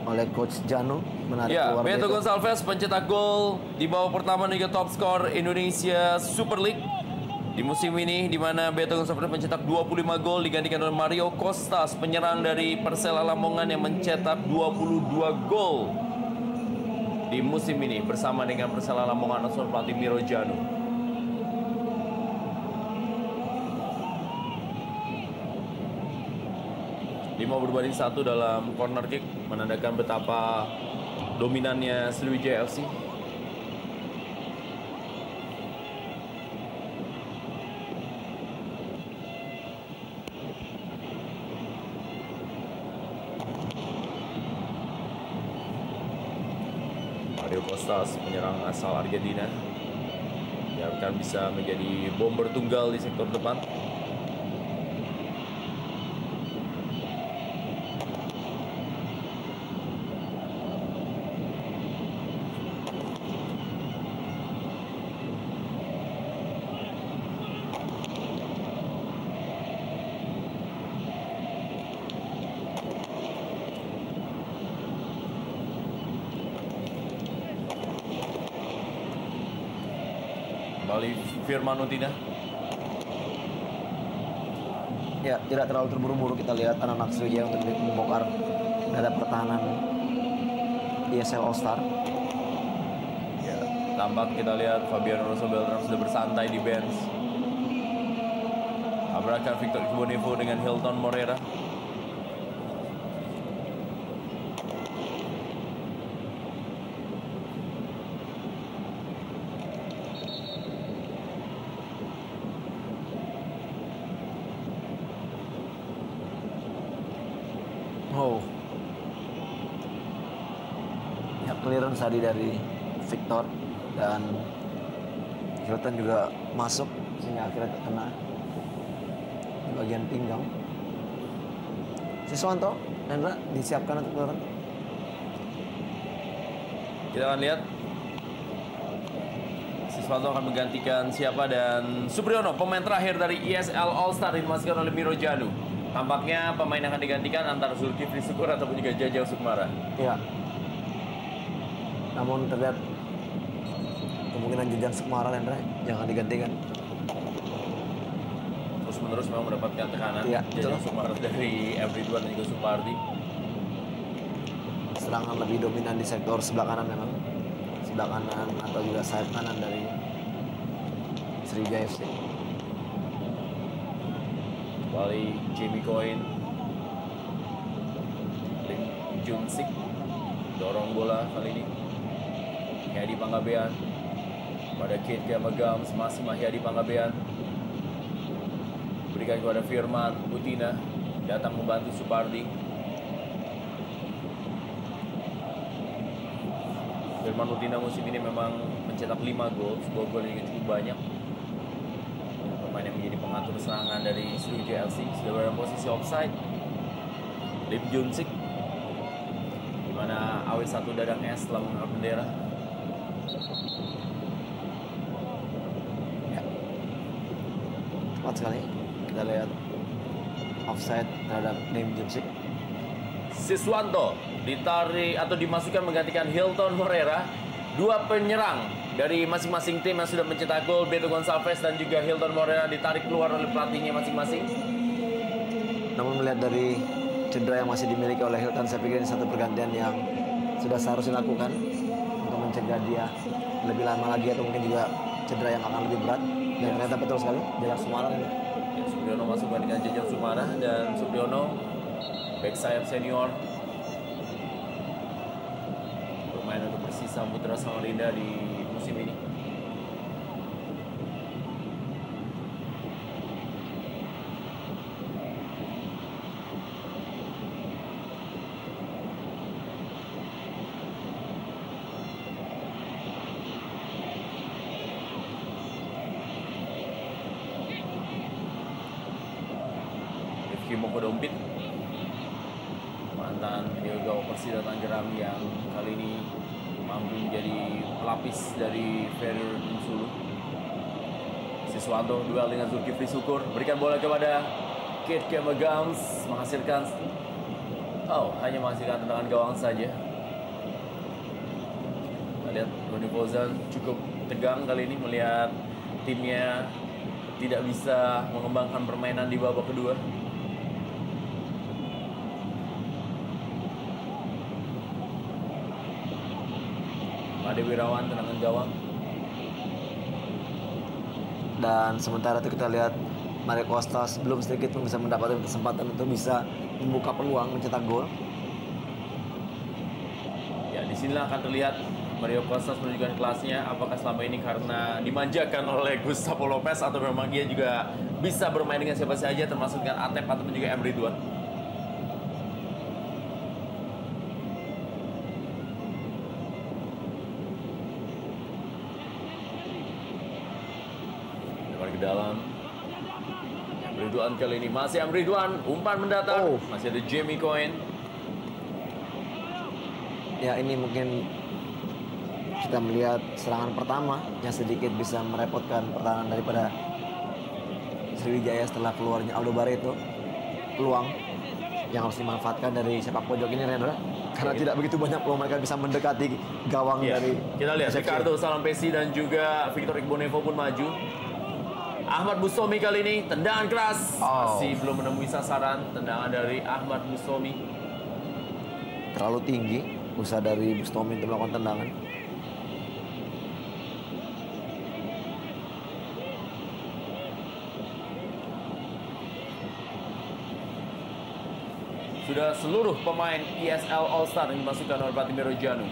oleh Coach Janu menarik keluar. Beto Gonçalves pencetak gol di babak pertama Liga Top Skor Indonesia Super League di musim ini, di mana Beto Gonçalves mencetak 25 gol digantikan oleh Mario Costas, penyerang dari Persela Lamongan yang mencetak 22 gol di musim ini bersama dengan Persela Lamongan asuhan pelatih Miro Janu. Lima berbanding 1 dalam corner kick menandakan betapa dominannya Sriwijaya FC. Mario Costas, penyerang asal Argentina, diharapkan bisa menjadi bomber tunggal di sektor depan. Kembali Firman Utina. Ya, tidak terlalu terburu-buru kita lihat anak-anak Sriwijaya untuk membongkar dada pertahanan ESL All Star. Ya, tampak kita lihat Fabiano Rosso Beltran sudah bersantai di bench. Tabrakan Victor Igbonevo dengan Hilton Morera. Oh, ya, clearance tadi dari Victor dan Hilton juga masuk sehingga akhirnya terkena di bagian pinggang. Siswanto, Hendra disiapkan untuk turun. Kita akan lihat Siswanto akan menggantikan siapa, dan Supriyono, pemain terakhir dari ESL All Star, dimasukkan oleh Miro Janu. Tampaknya pemain yang akan digantikan antara Zulkifli Syukur ataupun juga Jajang Sukmara. Iya. Namun terlihat kemungkinan Jajang Sukmara, Hendra, yang akan digantikan. Terus menerus memang mendapatkan tekanan. Iya, Jajang Sukmara dari M. Ridwan dan juga Supardi. Serangan lebih dominan di sektor sebelah kanan memang. Sebelah kanan atau juga sayap kanan dari Sriwijaya FC. Kembali Jamie Coin, Lim Junsik dorong bola kali ini. Mahyadi Panggabean pada Kate Gamagams, masih Mahyadi Panggabean, berikan kepada Firman Utina, datang membantu Supardi. Firman Utina musim ini memang mencetak 5 gol, sebuah gol yang cukup banyak. Pemain yang menjadi pengatur serangan dari Sriwijaya FC sudah berada posisi offside. Lim Junsik mana AW1 Dadang S telah mengangkat bendera. Ya. Tepat sekali. Kita lihat offside terhadap Lim Junsik. Siswanto ditarik atau dimasukkan menggantikan Hilton Moreira. Dua penyerang dari masing-masing tim yang sudah mencetak gol, Beto Gonçalves dan juga Hilton Moreira ditarik keluar oleh pelatihnya masing-masing. Namun melihat dari cedera yang masih dimiliki oleh Hilton, saya pikir ini satu pergantian yang sudah seharusnya dilakukan untuk mencegah dia lebih lama lagi atau mungkin juga cedera yang akan lebih berat. Dan ternyata betul sekali, Jajang Sumara ini. Ya, Supriyono masuk dengan Jajang Sumara dan Supriyono back sayap senior bermain untuk Persisa Putra Samarinda di musim ini. Rifki Mokodompit, mantan penjaga Persida Tangerang yang kali ini mampu menjadi pelapis dari Ferry Sulu. Siswanto duel dengan Zulkifli Syukur, berikan bola kepada Kit Kemegams, menghasilkan hanya menghasilkan tendangan gawang saja. Kita lihat Roni Fauzan cukup tegang kali ini melihat timnya tidak bisa mengembangkan permainan di babak kedua. Made Wirawan tendangan gawang. Dan sementara itu kita lihat Mario Costas belum sedikit pun bisa mendapatkan kesempatan untuk bisa membuka peluang mencetak gol. Ya, disinilah akan terlihat Mario Costas menunjukkan kelasnya. Apakah selama ini karena dimanjakan oleh Gustavo Lopez atau memang dia juga bisa bermain dengan siapa saja termasuk dengan Atep ataupun juga M. Ridwan. Ke dalam Ridwan kali ini masih Ridwan, umpan mendatang, masih ada Jamie Cohen. Ya, ini mungkin kita melihat serangan pertama yang sedikit bisa merepotkan pertahanan daripada Sriwijaya setelah keluarnya Aldo Barreto. Peluang yang harus dimanfaatkan dari sepak pojok ini, Rendra, karena tidak begitu banyak peluang mereka bisa mendekati gawang dari. Kita lihat Ricardo Salampesi dan juga Victor Igbonevo pun maju. Ahmad Bustomi kali ini tendangan keras, masih belum menemui sasaran. Tendangan dari Ahmad Bustomi terlalu tinggi usaha dari Bustomi untuk melakukan tendangan. Sudah seluruh pemain ESL All Star yang dimasukkan oleh pelatih Miro Janu.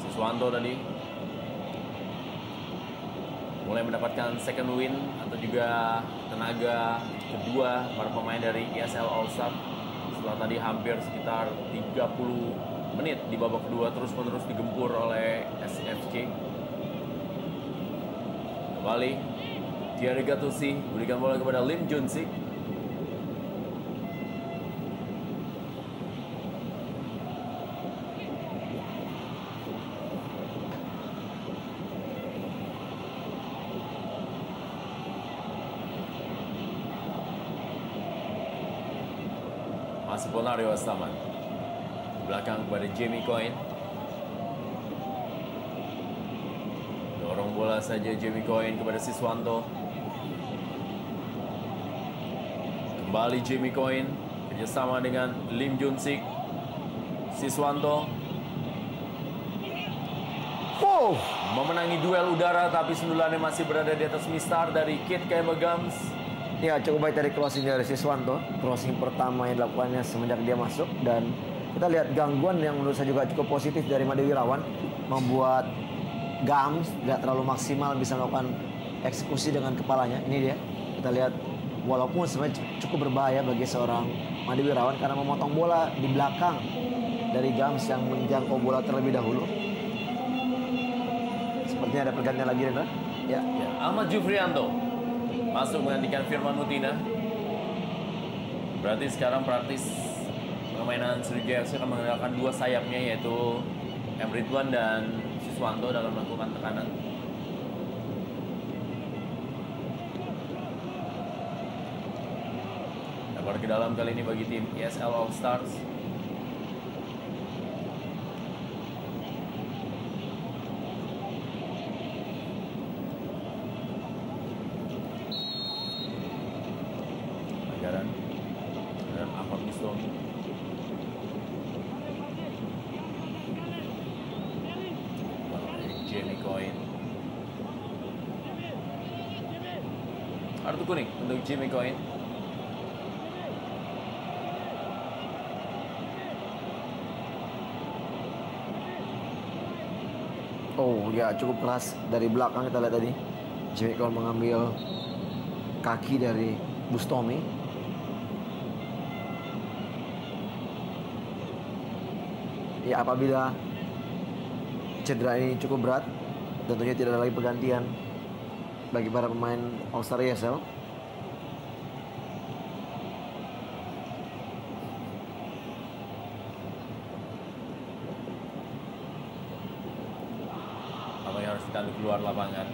Siswanto tadi mulai mendapatkan second win atau juga tenaga kedua para pemain dari ESL All Star setelah tadi hampir sekitar 30 menit di babak kedua terus-menerus digempur oleh SFC. Kembali Thierry Gattuso berikan bola kepada Lim Junsik. Masih Ponario Astaman. Belakang kepada Jamie Cohen. Dorong bola saja Jamie Cohen kepada Siswanto. Kembali Jamie Cohen kerjasama dengan Lim Junsik. Siswanto memenangi duel udara, tapi sundulannya masih berada di atas mistar dari Kit Kemegams. Ya, cukup baik dari crossing dari Siswanto. Crossing pertama yang dilakukannya semenjak dia masuk. Dan kita lihat gangguan yang menurut saya juga cukup positif dari Made Wirawan, membuat Gams tidak terlalu maksimal bisa melakukan eksekusi dengan kepalanya. Ini dia, kita lihat walaupun sebenarnya cukup berbahaya bagi seorang Made Wirawan karena memotong bola di belakang dari Gams yang menjangkau bola terlebih dahulu. Sepertinya ada pergantian lagi, Rendra. Ya. Ahmad Jufrianto masuk menggantikan Firman Mutina. Berarti sekarang praktis permainan Sriwijaya FC akan mengandalkan dua sayapnya, yaitu M. Ridwan dan Siswanto dalam melakukan tekanan. Lebar ke dalam kali ini bagi tim ESL All Stars. Anggaran dan Ahmad Mustomi. Jamie Coyne. Kartu kuning untuk Jamie Coyne. Oh ya, cukup keras dari belakang kita lihat tadi. Jamie Coyne mengambil kaki dari Bustomi. Ya, apabila cedera ini cukup berat, tentunya tidak ada lagi pergantian bagi para pemain All-Star ESL. Apa yang harus ditanduk keluar lapangan?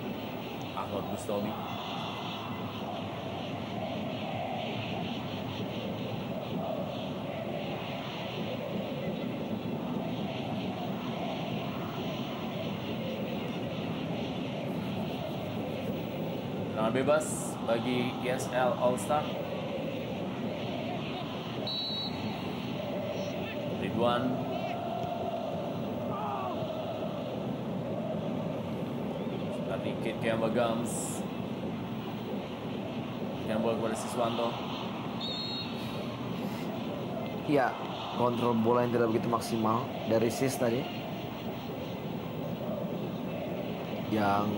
Ahmad Bustomi. Tendangan bebas bagi ESL All Star. Ridwan. Tadi Kit Kemba Gams. Yang bola kepada Siswanto. Ya, kontrol bola yang tidak begitu maksimal dari Sis tadi. Yang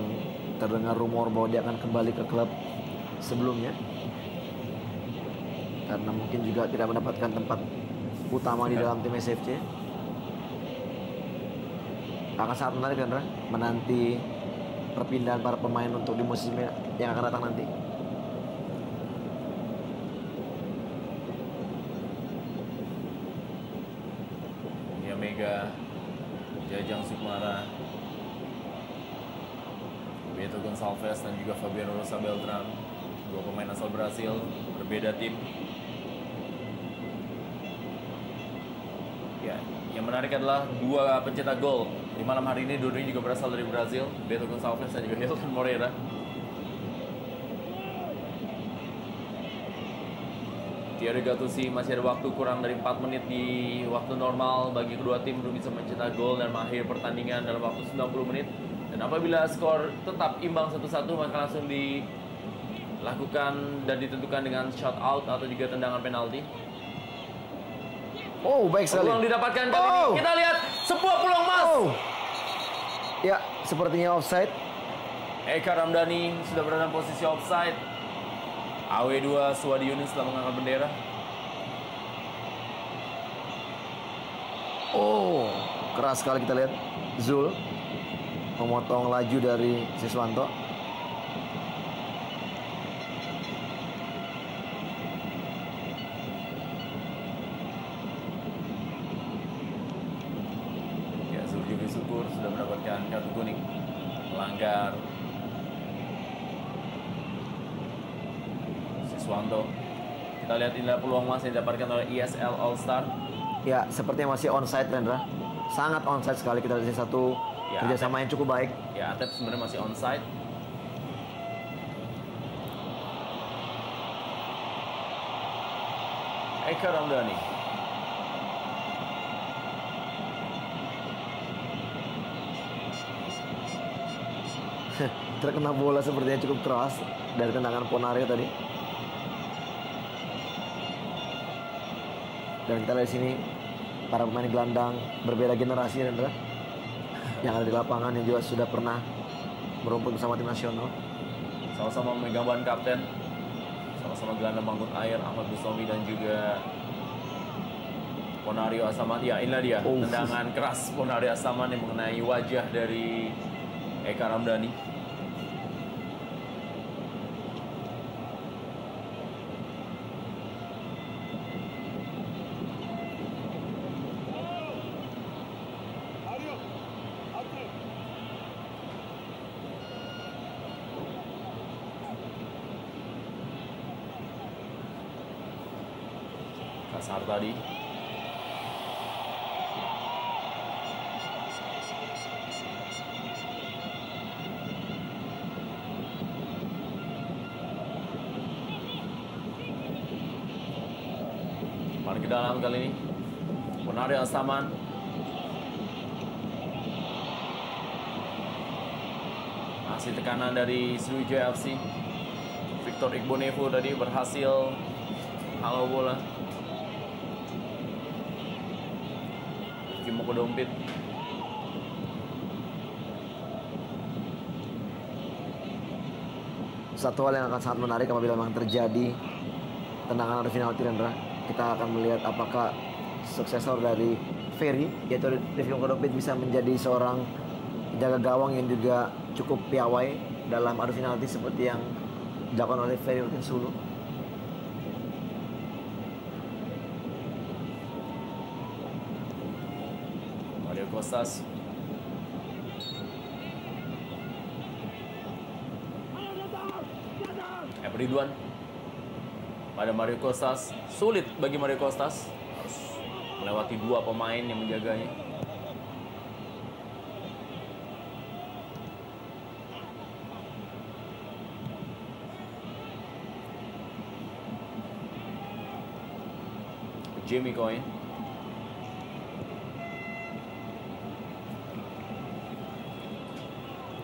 terdengar rumor bahwa dia akan kembali ke klub sebelumnya, karena mungkin juga tidak mendapatkan tempat utama di dalam tim SFC. Akan sangat menarik kan, menanti perpindahan para pemain untuk di musim yang akan datang nanti. Ya, Mega, Jajang Sukmara, Beto Gonçalves dan juga Fabiano Rosa Beltran, dua pemain asal Brasil, berbeda tim. Ya, yang menarik adalah dua pencetak gol di malam hari ini, dua-duanya juga berasal dari Brazil, Beto Gonçalves dan juga Hilton Moreira. Thierry Gattuso, masih ada waktu kurang dari 4 menit di waktu normal bagi kedua tim untuk bisa mencetak gol dan mengakhiri pertandingan dalam waktu 90 menit. Dan apabila skor tetap imbang 1-1, maka langsung dilakukan dan ditentukan dengan shot out atau juga tendangan penalti. Oh, baik sekali. Peluang didapatkan kali ini. Kita lihat sebuah peluang emas. Ya, sepertinya offside. Eka Ramdhani sudah berada dalam posisi offside. AW2 Suwadi Yunus telah mengangkat bendera. Oh, keras sekali kita lihat. Zul memotong laju dari Siswanto. Ya, Zulkifli Syukur sudah mendapatkan kartu kuning, melanggar. Siswanto. Kita lihat inilah peluang emas yang didapatkan oleh ESL All Star. Ya, sepertinya masih onside, Rendra. Sangat onside sekali. Kita lihat satu kerjasama yang cukup baik. Ya, Atep sebenarnya masih onside. Eka Ramdhani. Terkena bola sepertinya cukup keras dari tendangan Ponario tadi. Dan kita lihat di sini para pemain gelandang berbeda generasi, Rendra, yang ada di lapangan yang juga sudah pernah merumput bersama tim nasional. Sama-sama memegang ban kapten, sama-sama gelandang Mangkut Air, Ahmad Bustomi dan juga Ponario Asaman. Ya, inilah dia tendangan keras Ponario Asaman yang mengenai wajah dari Eka Ramdhani. Kasar tadi. Mari ke dalam kali ini. Bonari Astaman. Masih tekanan dari Sriwijaya FC. Victor Igbonevo tadi berhasil halau bola. Kimo Dompit. Satu hal yang akan sangat menarik apabila memang terjadi tendangan adu penalti, Rendra. Kita akan melihat apakah suksesor dari Ferry, yaitu Rifki Mokodompit, bisa menjadi seorang jaga gawang yang juga cukup piawai dalam adu penalti seperti yang dilakukan oleh Ferry Sulu. Mario Kostas. Ridwan pada Mario Kostas. Sulit bagi Mario Kostas, harus melewati dua pemain yang menjaganya. Jamie Coyne.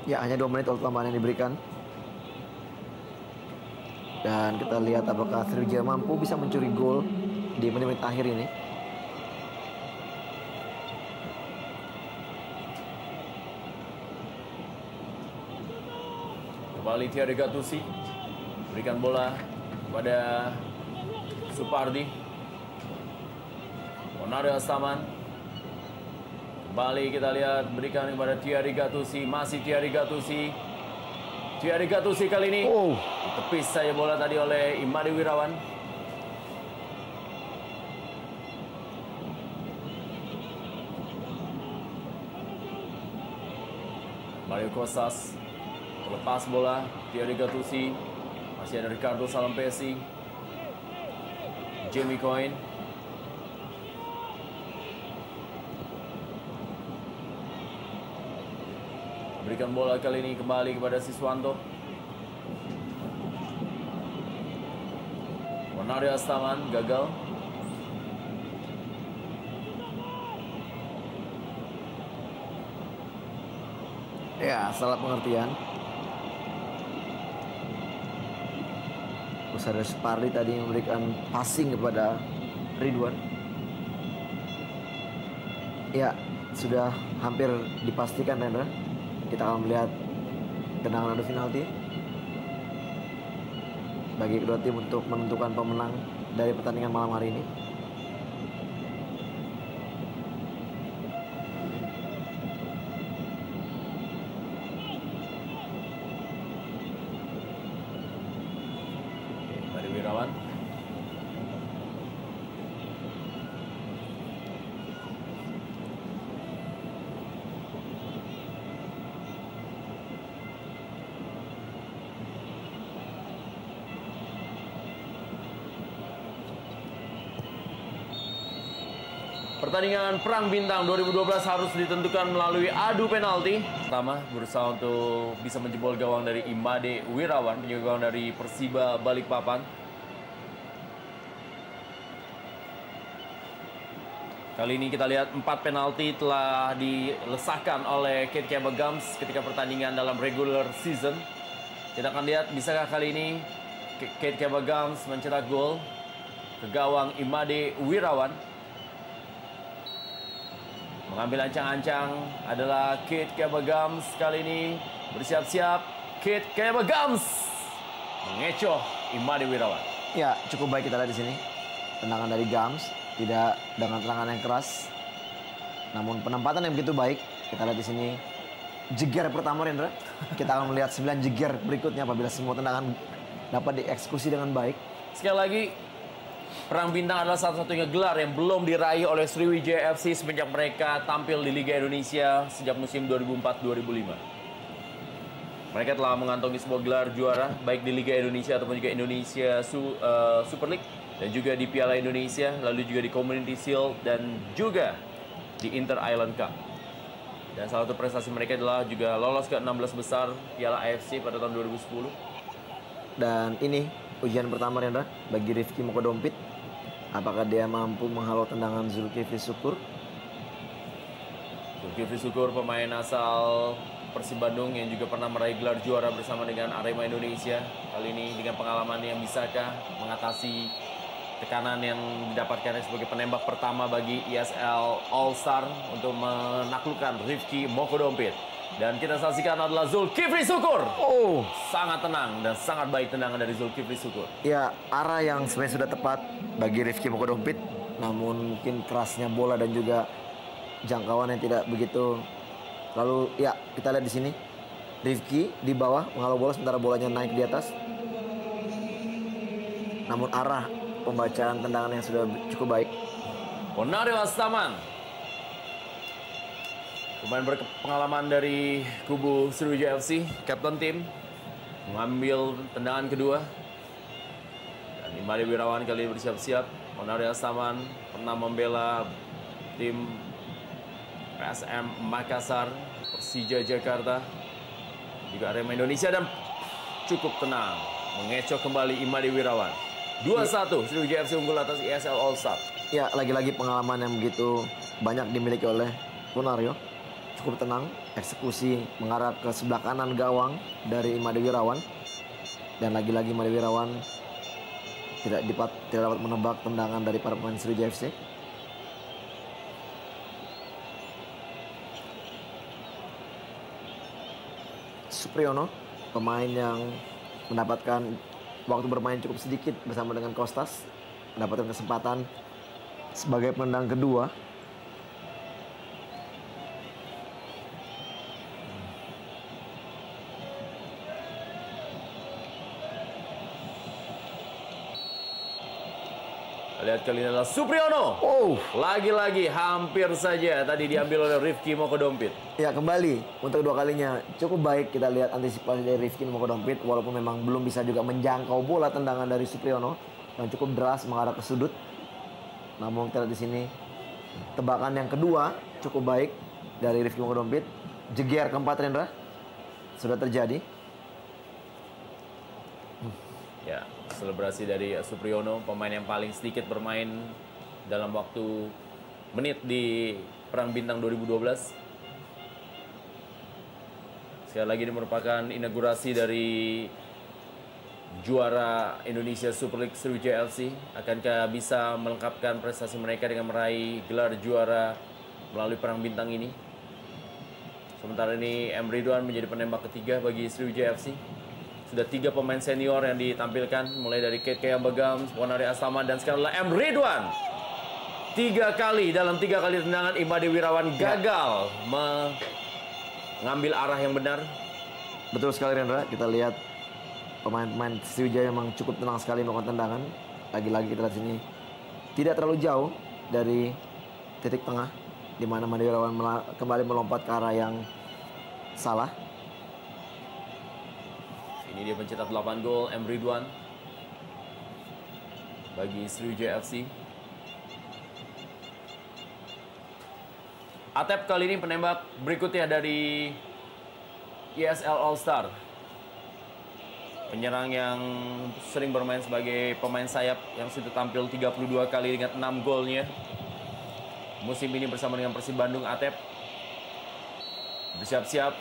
Ya, hanya 2 menit waktu tambahan yang diberikan. Dan kita lihat apakah Sriwijaya mampu bisa mencuri gol di menit-menit akhir ini. Kembali Thierry Gattuso berikan bola pada Supardi. Bonari Astaman. Kembali kita lihat berikan kepada Thierry Gattuso. Masih Thierry Gattuso. Thierry Gattuso kali ini tepis saja bola tadi oleh Imade Wirawan. Mario Kostas lepas bola. Thierry Gattuso. Masih ada Ricardo Salampesi. Jamie Coyne. Berikan bola kali ini kembali kepada Siswanto. Bonari Astaman gagal. Ya, salah pengertian. Usada Supardi tadi memberikan passing kepada Ridwan. Ya, sudah hampir dipastikan, Rendra. Kita akan melihat tendangan adu penalti bagi kedua tim untuk menentukan pemenang dari pertandingan malam hari ini. Dari Wirawan. Pertandingan Perang Bintang 2012 harus ditentukan melalui adu penalti. Pertama berusaha untuk bisa menjebol gawang dari Imade Wirawan, penjaga gawang dari Persiba Balikpapan. Kali ini kita lihat 4 penalti telah dilesahkan oleh Kate Kabagams ketika pertandingan dalam regular season. Kita akan lihat bisakah kali ini Kate Kabagams mencetak gol ke gawang Imade Wirawan. Mengambil ancang-ancang adalah Kate Kabagams kali ini. Bersiap-siap, Kate Kabagams mengecoh Imade Wirawan. Ya, cukup baik kita lihat di sini. Tendangan dari Gams, tidak dengan tendangan yang keras, namun penempatan yang begitu baik. Kita lihat di sini jeger pertama, Rendra. Kita akan melihat 9 jeger berikutnya apabila semua tendangan dapat dieksekusi dengan baik. Sekali lagi, Perang Bintang adalah satu-satunya gelar yang belum diraih oleh Sriwijaya FC semenjak mereka tampil di Liga Indonesia sejak musim 2004-2005. Mereka telah mengantongi sebuah gelar juara baik di Liga Indonesia ataupun juga Indonesia Super League dan juga di Piala Indonesia, lalu juga di Community Shield dan juga di Inter Island Cup. Dan salah satu prestasi mereka adalah juga lolos ke 16 besar Piala AFC pada tahun 2010. Dan ini ujian pertama Rendra bagi Rifki Mokodompit. Apakah dia mampu menghalau tendangan Zulkifli Syukur? Zulkifli Syukur, pemain asal Persib Bandung yang juga pernah meraih gelar juara bersama dengan Arema Indonesia. Kali ini dengan pengalaman yang bisakah mengatasi tekanan yang didapatkan sebagai penembak pertama bagi ESL All Star untuk menaklukkan Rifki Mokodompit. Dan kita saksikan adalah Zulkifli Syukur. Oh, sangat tenang dan sangat baik tendangan dari Zulkifli Syukur. Ya, arah yang sebenarnya sudah tepat bagi Rifki Mokodompit, namun mungkin kerasnya bola dan juga jangkauan yang tidak begitu. Lalu ya kita lihat di sini Rifki di bawah menghalau bola sementara bolanya naik di atas. Namun arah pembacaan tendangan yang sudah cukup baik. Onario Astaman, pemain berpengalaman dari kubu Sriwijaya FC, kapten tim, mengambil tendangan kedua. Dan Imade Wirawan kali ini bersiap-siap. Onario Astaman pernah membela tim PSM Makassar, Persija Jakarta, juga Arema Indonesia dan cukup tenang mengecoh kembali Imade Wirawan. 2-1 Sriwijaya FC unggul atas ESL All Star. Ya, lagi-lagi pengalaman yang begitu banyak dimiliki oleh Onario. Cukup tenang, eksekusi mengarah ke sebelah kanan gawang dari Imade Wirawan. Dan lagi-lagi Imade Wirawan tidak dapat menebak tendangan dari para pemain Sriwijaya FC. Supriyono, pemain yang mendapatkan waktu bermain cukup sedikit bersama dengan Kostas, mendapatkan kesempatan sebagai penendang kedua. Lihat kali ini adalah Supriyono. Oh, lagi-lagi hampir saja tadi diambil oleh Rifki Mokodompit. Ya, kembali untuk kedua kalinya cukup baik kita lihat antisipasi dari Rifki Mokodompit, walaupun memang belum bisa juga menjangkau bola tendangan dari Supriyono yang cukup deras mengarah ke sudut. Namun kita lihat di sini tebakan yang kedua cukup baik dari Rifki Mokodompit. Jeger keempat Rendra sudah terjadi. Ya, selebrasi dari Supriyono, pemain yang paling sedikit bermain dalam waktu menit di Perang Bintang 2012. Sekali lagi ini merupakan inaugurasi dari juara Indonesia Super League Sriwijaya FC. Akankah bisa melengkapkan prestasi mereka dengan meraih gelar juara melalui Perang Bintang ini? Sementara ini M. Ridwan menjadi penembak ketiga bagi Sriwijaya FC. Sudah 3 pemain senior yang ditampilkan, mulai dari Kate Kayambagam, Onario Astaman, dan sekarang adalah M. Ridwan. 3 kali dalam 3 kali tendangan Imade Wirawan gagal mengambil arah yang benar. Betul sekali Rendra, kita lihat pemain-pemain Sriwijaya memang cukup tenang sekali melakukan tendangan. Lagi-lagi kita lihat sini tidak terlalu jauh dari titik tengah, di mana Imade Wirawan kembali melompat ke arah yang salah. Ini dia pencetak 8 gol, M. Ridwan bagi Sriwijaya FC. Atep kali ini penembak berikutnya dari ESL All Star. Penyerang yang sering bermain sebagai pemain sayap yang sudah tampil 32 kali dengan 6 golnya musim ini bersama dengan Persib Bandung. Atep bersiap-siap,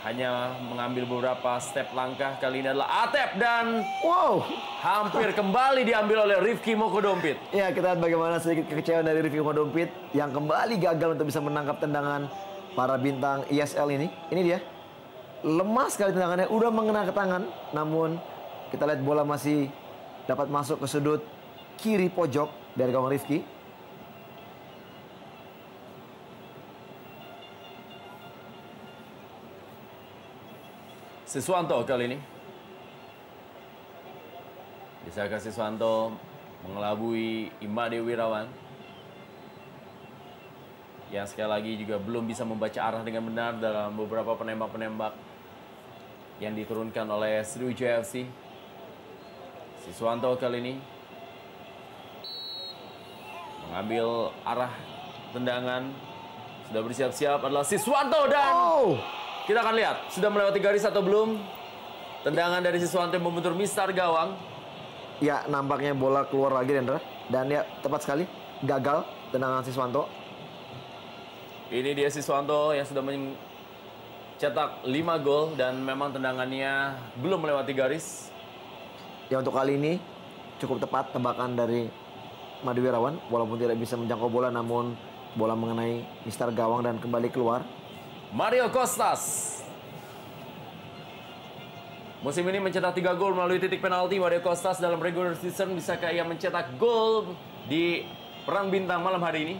hanya mengambil beberapa step langkah. Kali ini adalah Atep dan wow, hampir kembali diambil oleh Rifki Mokodompit. Ya, kita lihat bagaimana sedikit kekecewaan dari Rifki Mokodompit yang kembali gagal untuk bisa menangkap tendangan para bintang ESL ini. Ini dia. Lemah sekali tendangannya, udah mengena ke tangan. Namun kita lihat bola masih dapat masuk ke sudut kiri pojok dari gawang Rifki. Siswanto kali ini. Bisakah Siswanto mengelabui Imade Wirawan, yang sekali lagi juga belum bisa membaca arah dengan benar dalam beberapa penembak-penembak yang diturunkan oleh Sriwijaya FC. Siswanto kali ini mengambil arah tendangan. Sudah bersiap-siap adalah Siswanto dan kita akan lihat sudah melewati garis atau belum. Tendangan dari Siswanto yang membentur mistar gawang. Ya, nampaknya bola keluar lagi, Dendra. Dan ya, tepat sekali. Gagal tendangan Siswanto. Ini dia Siswanto yang sudah mencetak 5 gol dan memang tendangannya belum melewati garis. Ya, untuk kali ini cukup tepat tebakan dari Made Wirawan. Walaupun tidak bisa menjangkau bola, namun bola mengenai mistar gawang dan kembali keluar. Mario Kostas musim ini mencetak 3 gol melalui titik penalti. Mario Kostas dalam regular season, bisakah ia mencetak gol di Perang Bintang malam hari ini?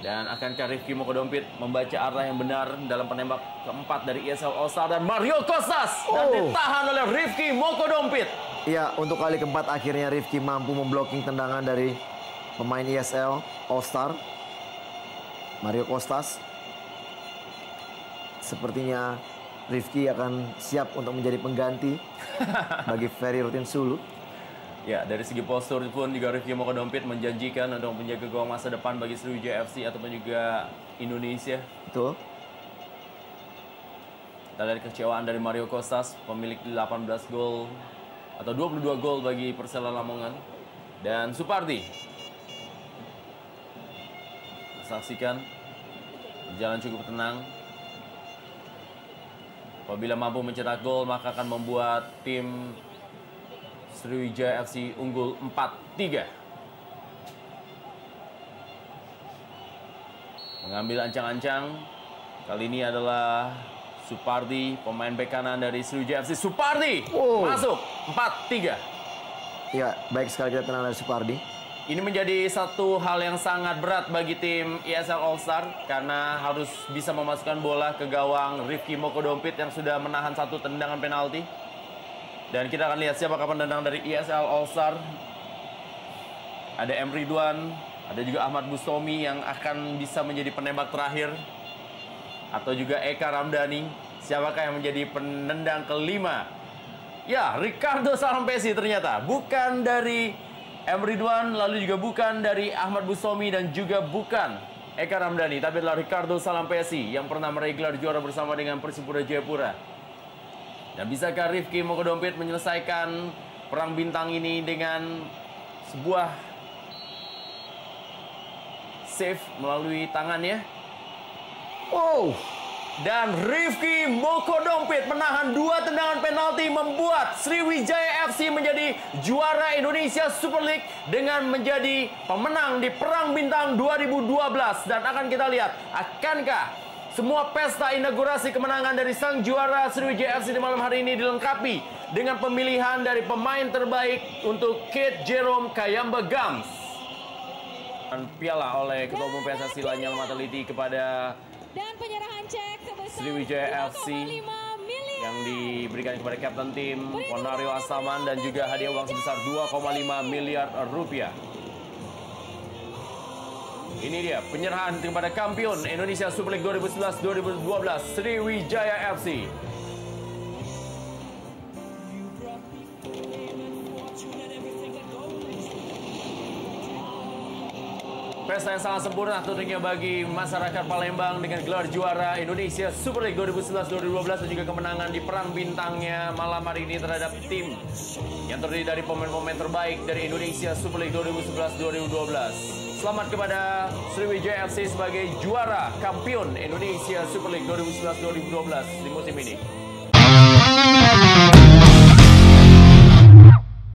Dan akankah Rifki Mokodompit membaca arah yang benar dalam penembak keempat dari ESL All-Star dan Mario Kostas dan ditahan oleh Rifki Mokodompit. Iya, untuk kali keempat akhirnya Rifki mampu memblocking tendangan dari pemain ESL All-Star Mario Kostas. Sepertinya Rifki akan siap untuk menjadi pengganti bagi Ferry Rutin Sulu. Ya, dari segi postur pun juga Rifki Mokodompit menjanjikan untuk menjaga gawang masa depan bagi Sriwijaya FC ataupun juga Indonesia. Betul. Kita lihat kecewaan dari Mario Kostas, pemilik 18 gol atau 22 gol bagi Persela Lamongan. Dan Supardi. Saksikan, berjalan cukup tenang. Apabila mampu mencetak gol, maka akan membuat tim Sriwijaya FC unggul 4-3. Mengambil ancang-ancang. Kali ini adalah Supardi, pemain bek kanan dari Sriwijaya FC. Supardi masuk 4-3. Ya, baik sekali kita tenang dari Supardi. Ini menjadi satu hal yang sangat berat bagi tim ESL All-Star karena harus bisa memasukkan bola ke gawang Rifki Mokodompit yang sudah menahan satu tendangan penalti. Dan kita akan lihat siapakah penendang dari ESL All-Star. Ada M. Ridwan, ada juga Ahmad Bustomi yang akan bisa menjadi penembak terakhir. Atau juga Eka Ramdhani. Siapakah yang menjadi penendang kelima? Ya, Ricardo Salampesi ternyata. Bukan dari M. Ridwan, lalu juga bukan dari Ahmad Bustomi dan juga bukan Eka Ramdhani, tapi adalah Ricardo Salampesi yang pernah meraih gelar juara bersama dengan Persipura Jayapura. Dan bisakah Rifki Mokodompit menyelesaikan Perang Bintang ini dengan sebuah save melalui tangannya? Dan Rifki Mokodompit menahan 2 tendangan penalti membuat Sriwijaya FC menjadi juara Indonesia Super League dengan menjadi pemenang di Perang Bintang 2012. Dan akan kita lihat, akankah semua pesta inaugurasi kemenangan dari sang juara Sriwijaya FC di malam hari ini dilengkapi dengan pemilihan dari pemain terbaik untuk Kate Jerome Kayamba Gams. Dan piala oleh Ketua Umum PSSI Lanyala Mataliti kepada dan penyerahan cek sebesar Sriwijaya FC 2,5 miliar yang diberikan kepada kapten tim Ponario Astaman dan juga hadiah uang sebesar 2,5 miliar rupiah. Ini dia penyerahan kepada kampion Indonesia Super League 2011-2012 Sriwijaya FC. Pesta yang sangat sempurna tentunya bagi masyarakat Palembang dengan gelar juara Indonesia Super League 2011-2012 dan juga kemenangan di Perang Bintangnya malam hari ini terhadap tim yang terdiri dari pemain-pemain terbaik dari Indonesia Super League 2011-2012. Selamat kepada Sriwijaya FC sebagai juara kampion Indonesia Super League 2011-2012 di musim ini.